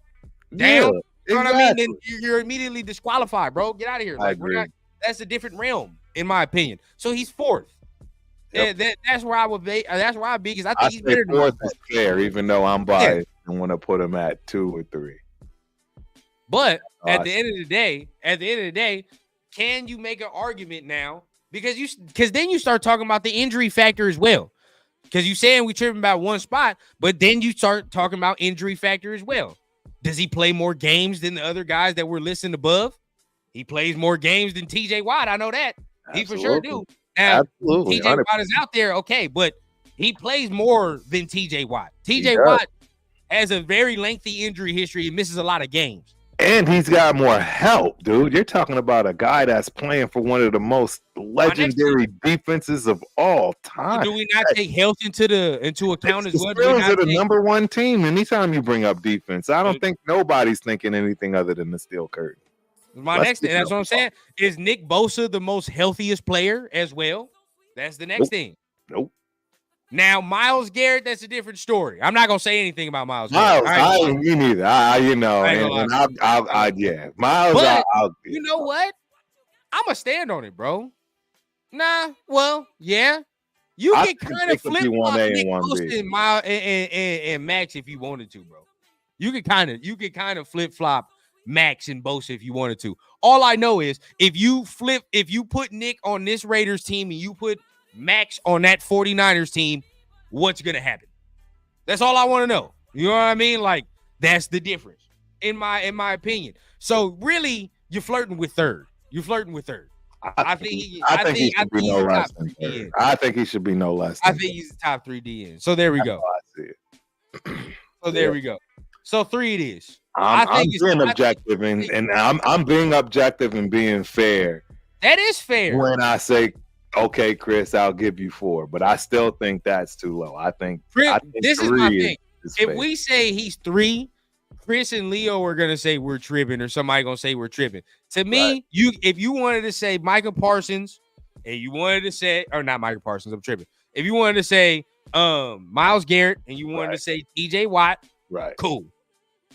downs, you know what I mean? Then you're immediately disqualified, bro. Get out of here. Like, that's a different realm, in my opinion. So he's 4th. Yep. That's where I would be. That's where I'd be because I think he's better than 4th is fair, even though I'm biased and want to put him at 2 or 3. But at the end of the day, can you make an argument now? Because then you start talking about the injury factor as well. Because you saying we tripping about one spot, but then you start talking about injury factor as well. Does he play more games than the other guys that were listed above? He plays more games than TJ Watt. I know that. Absolutely. He for sure do. Now, absolutely. TJ Watt is out there, okay, but he plays more than TJ Watt. TJ Watt has a very lengthy injury history and misses a lot of games. And he's got more help, dude. You're talking about a guy that's playing for one of the most legendary defenses of all time. Do we not take health into account as well? The Steelers are the number one team anytime you bring up defense. I don't think nobody's thinking anything other than the steel curtain. Next thing, that's what I'm saying. Is Nick Bosa the most healthiest player as well? That's the next thing. Nope. Now, Myles Garrett, that's a different story. I'm not gonna say anything about Myles. Me neither. Myles. But you know what? I'm gonna stand on it, bro. Nah, well, yeah. You can kind of flip flop Nick Bosa and Max if you wanted to, bro. You can kind of flip flop Max and Bosa if you wanted to. All I know is if you put Nick on this Raiders team and you put Max on that 49ers team, what's gonna happen? That's all I want to know. You know what I mean? Like, that's the difference in my opinion. So really, you're flirting with third. I think he should be no less than third. I think he should be no less. I think he's the top 3 DN. So there we go. So there we go. So 3 it is. I'm being objective and I'm being objective and being fair. That is fair. When I say, okay, Chris, I'll give you 4, but I still think that's too low. I think this is my thing. If we say he's 3, Chris and Leo are gonna say we're tripping, or somebody gonna say we're tripping. To me, if you wanted to say Micah Parsons, and you wanted to say, or not Micah Parsons, I'm tripping. If you wanted to say Myles Garrett, and you wanted to say TJ Watt, right? Cool.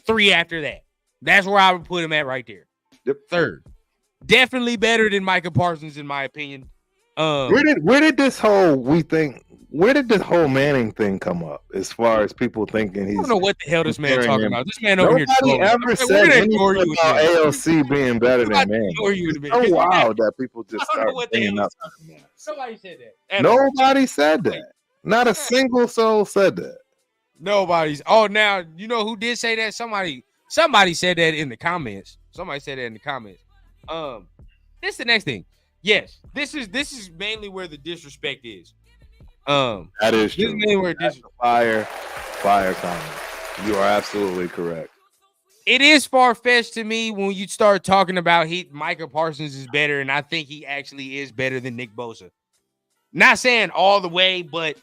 3 after that. That's where I would put him at right there. Yep. 3rd. Definitely better than Micah Parsons, in my opinion. Where did this whole Manning thing come up? As far as people thinking I don't know what the hell this man talking about. This man over here. Nobody ever said anything about AOC being better than Manning. It's so wild that people just start bringing up. Somebody said that. Nobody said that. Not a single soul said that. Nobody's. Oh, now you know who did say that? Somebody said that in the comments. This is the next thing. Yes, this is mainly where the disrespect is. That is true. This is mainly where fire comment. You are absolutely correct. It is far-fetched to me when you start talking about Micah Parsons is better, and I think he actually is better than Nick Bosa. Not saying all the way, but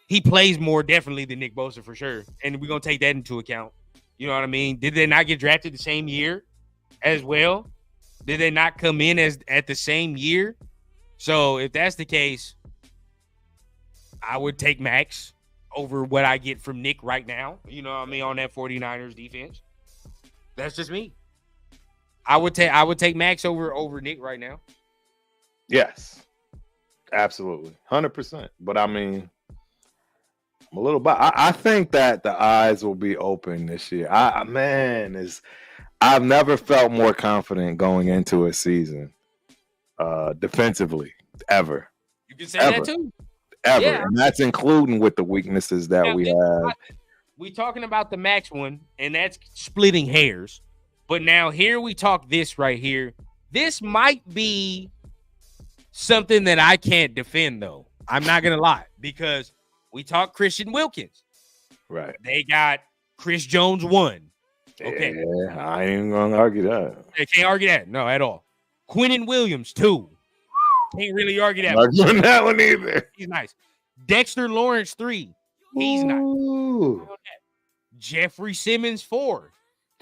he plays more definitely than Nick Bosa for sure. And we're going to take that into account. You know what I mean? Did they not get drafted the same year as well? Did they not come in at the same year? So if that's the case, I would take Max over what I get from Nick right now. You know what I mean? On that 49ers defense. That's just me. I would take Max over Nick right now. Yes. Absolutely. 100%. But I mean, I'm a little bit. I think that the eyes will be open this year. I've never felt more confident going into a season defensively ever. You can say that too. Ever. Yeah. And that's including with the weaknesses that we have. We talking about the Max one, and that's splitting hairs. But now here we talk this right here. This might be something that I can't defend, though. I'm not going to lie, because we talk Christian Wilkins. Right. They got Chris Jones 1. Okay. Yeah, I ain't even going to argue that. They can't argue that. No, at all. Quinnen Williams 2. Can't really argue that. Not arguing that one either. He's nice. Dexter Lawrence 3. He's nice. Jeffrey Simmons 4.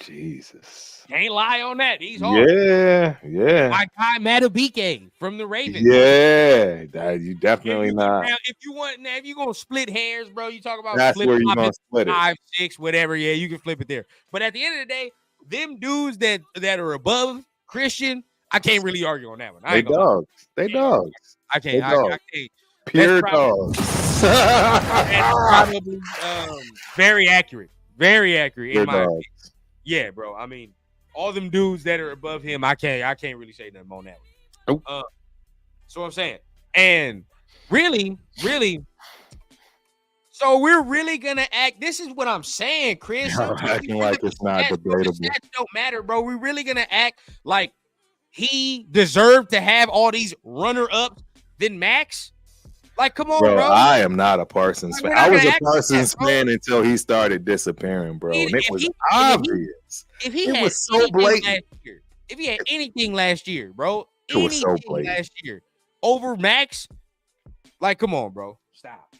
Jesus. Can't lie on that. He's hard. Yeah. My guy Matabike from the Ravens. Yeah, you definitely not. Now, if you're gonna split hairs, bro, you talk about that's where you're gonna split 5, 6, whatever. Yeah, you can flip it there. But at the end of the day, them dudes that are above Christian, I can't really argue on that one. They dogs. I can't. I can't. Pure dogs. That's probably very accurate. Very accurate in my opinion. Yeah, bro. I mean, all them dudes that are above him, I can't really say nothing on that one. Nope. So I'm saying, and really, so we're really gonna act. This is what I'm saying, Chris. Acting like it's not debatable. Stats don't matter, bro. We're really gonna act like he deserved to have all these runner-ups than Max. Like, come on, bro. I am not a Parsons Like, fan. we're not I was gonna a act Parsons like that, fan until he started disappearing, bro. And it If was he- obvious. If he It had was so anything blatant. last year, if he had anything last year, bro, It was so anything blatant. last year over Max, like, come on, bro. Stop.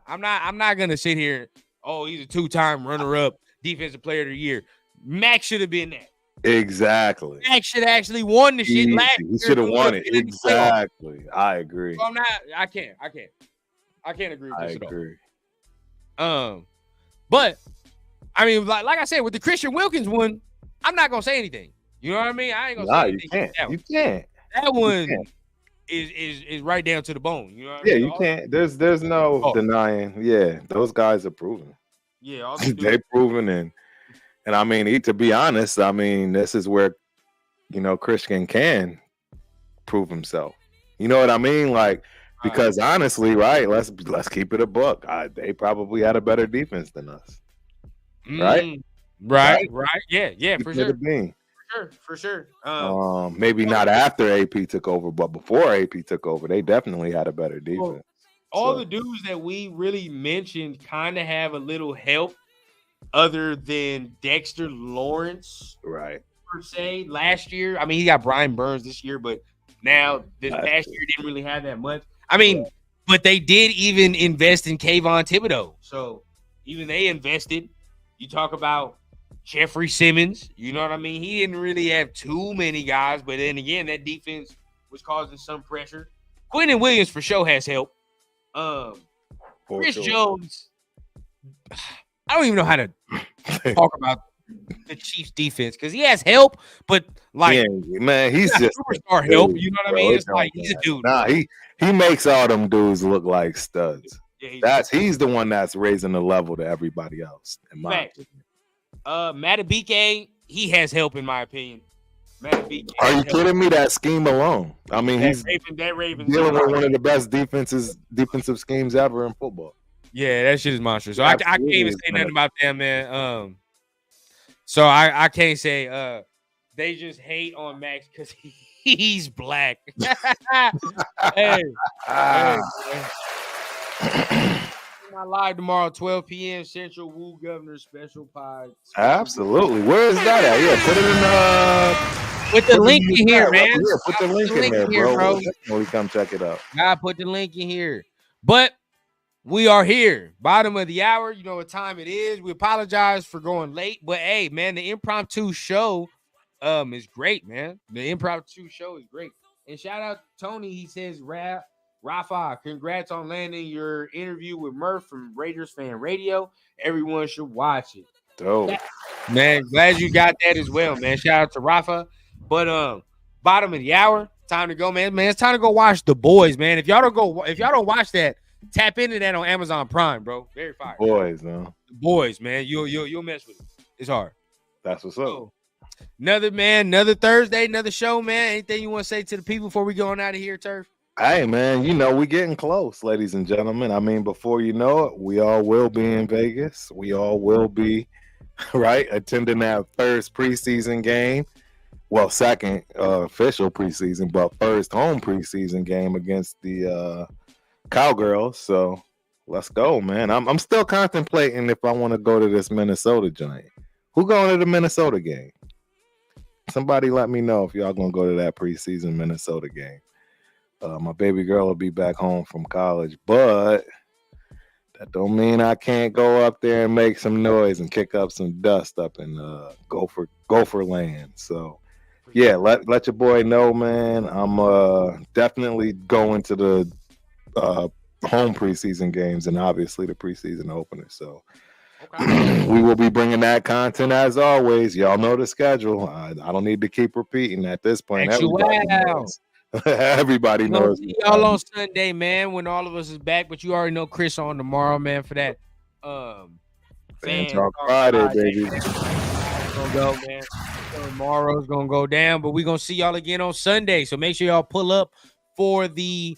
I'm not gonna sit here. Oh, he's a 2-time runner-up defensive player of the year. Max should have been that. Exactly. Max should have actually won the shit last year. He should have won it. Been in the playoffs. Exactly. I agree. So I can't agree with this at all. But I mean, like I said, with the Christian Wilkins one, I'm not gonna say anything. You know what I mean? I ain't gonna say anything. You can't. That one is right down to the bone. You know what I Yeah, mean? you can't. There's no denying. Yeah, those guys are proven. Yeah, They proven, and I mean, to be honest, I mean, this is where Christian can prove himself. You know what I mean? Like, because honestly, right? Let's keep it a buck. They probably had a better defense than us. Right? Right. Yeah, for sure. For sure. Maybe not after AP took over, but before AP took over, they definitely had a better defense. All the dudes that we really mentioned kind of have a little help other than Dexter Lawrence. Right. Per se, last year. I mean, he got Brian Burns this year, but now this past year didn't really have that much. I mean, but they did even invest in Kayvon Thibodeau. So even they invested. You talk about Jeffrey Simmons, you know what I mean? He didn't really have too many guys, but then again, that defense was causing some pressure. Quentin Williams for sure has help. Chris Jones, I don't even know how to talk about the Chiefs defense because he has help, but like, man, he's just superstar help. You know what I mean? It's like he's a dude. Nah, he makes all them dudes look like studs. Yeah, he's the one that's raising the level to everybody else. In my opinion. Matabike, he has help in my opinion. Matabike. Are you kidding me? That scheme alone. I mean, he's Raven dealing with one of the best defensive schemes ever in football. Yeah, that shit is monstrous. So I can't even say nothing about them, man. So I can't say they just hate on Max because he's black. hey. My live tomorrow, 12 p.m. Central Woo Governor Special Pod. Absolutely. Where is that at? Yeah, put the link in here, man. Yeah, put the link in there, bro. We come check it out. I put the link in here. But we are here, bottom of the hour. You know what time it is. We apologize for going late, but hey, man, the impromptu show is great, man. The impromptu show is great. And shout out to Tony. He says, Rafa, congrats on landing your interview with Murph from Raiders Fan Radio. Everyone should watch it. Dope. Man, glad you got that as well, man. Shout out to Rafa. But bottom of the hour, time to go, man. Man, it's time to go watch The Boys, man. If y'all don't watch that, tap into that on Amazon Prime, bro. Very fire. Boys, man. Boys, man. You'll mess with it. It's hard. That's what's up. So, another Thursday, another show, man. Anything you want to say to the people before we going out of here, Turf? Hey, man, we getting close, ladies and gentlemen. I mean, before you know it, we all will be in Vegas. We all will be, right, attending that first preseason game. Well, second official preseason, but first home preseason game against the Cowgirls. So let's go, man. I'm still contemplating if I want to go to this Minnesota joint. Who going to the Minnesota game? Somebody let me know if y'all going to go to that preseason Minnesota game. My baby girl will be back home from college, but that don't mean I can't go up there and make some noise and kick up some dust up in Gopher land. So, yeah, let your boy know, man. I'm definitely going to the home preseason games and obviously the preseason opener. So, we will be bringing that content as always. Y'all know the schedule. I don't need to keep repeating at this point. Everybody knows. See y'all on Sunday, man, when all of us is back. But you already know Chris on tomorrow, man, for that Fan Talk Friday, baby. Gonna go, man. Tomorrow's gonna go down, but we're gonna see y'all again on Sunday. So make sure y'all pull up for the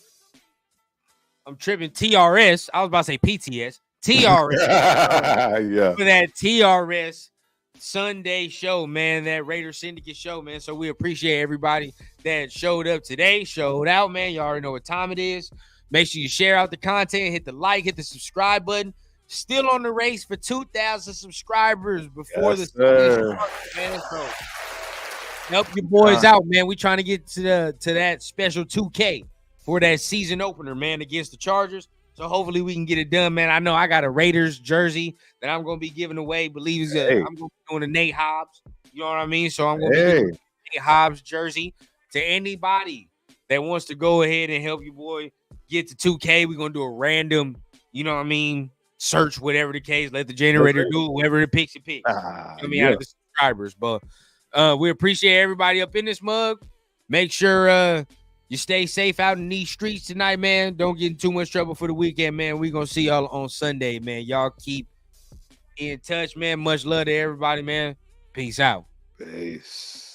TRS. I was about to say PTS. TRS. Yeah. For that TRS Sunday show, man, that Raider Syndicate show, man. So we appreciate everybody that showed up today, showed out, man. You already know what time it is. Make sure you share out the content, hit the like, hit the subscribe button. Still on the race for 2,000 subscribers before the season starts, man. So help your boys out, man. We trying to get to that special 2K for that season opener, man, against the Chargers. So hopefully we can get it done, man. I know I got a Raiders jersey that I'm gonna be giving away. I'm gonna be doing a Nate Hobbs. You know what I mean? So I'm gonna be giving a Nate Hobbs jersey to anybody that wants to go ahead and help your boy get to 2K. We're gonna do a random, you know what I mean, search, whatever the case. Let the generator do whoever it picks, it picks. Out of the subscribers. But we appreciate everybody up in this mug. Make sure you stay safe out in these streets tonight, man. Don't get in too much trouble for the weekend, man. We're going to see y'all on Sunday, man. Y'all keep in touch, man. Much love to everybody, man. Peace out. Peace.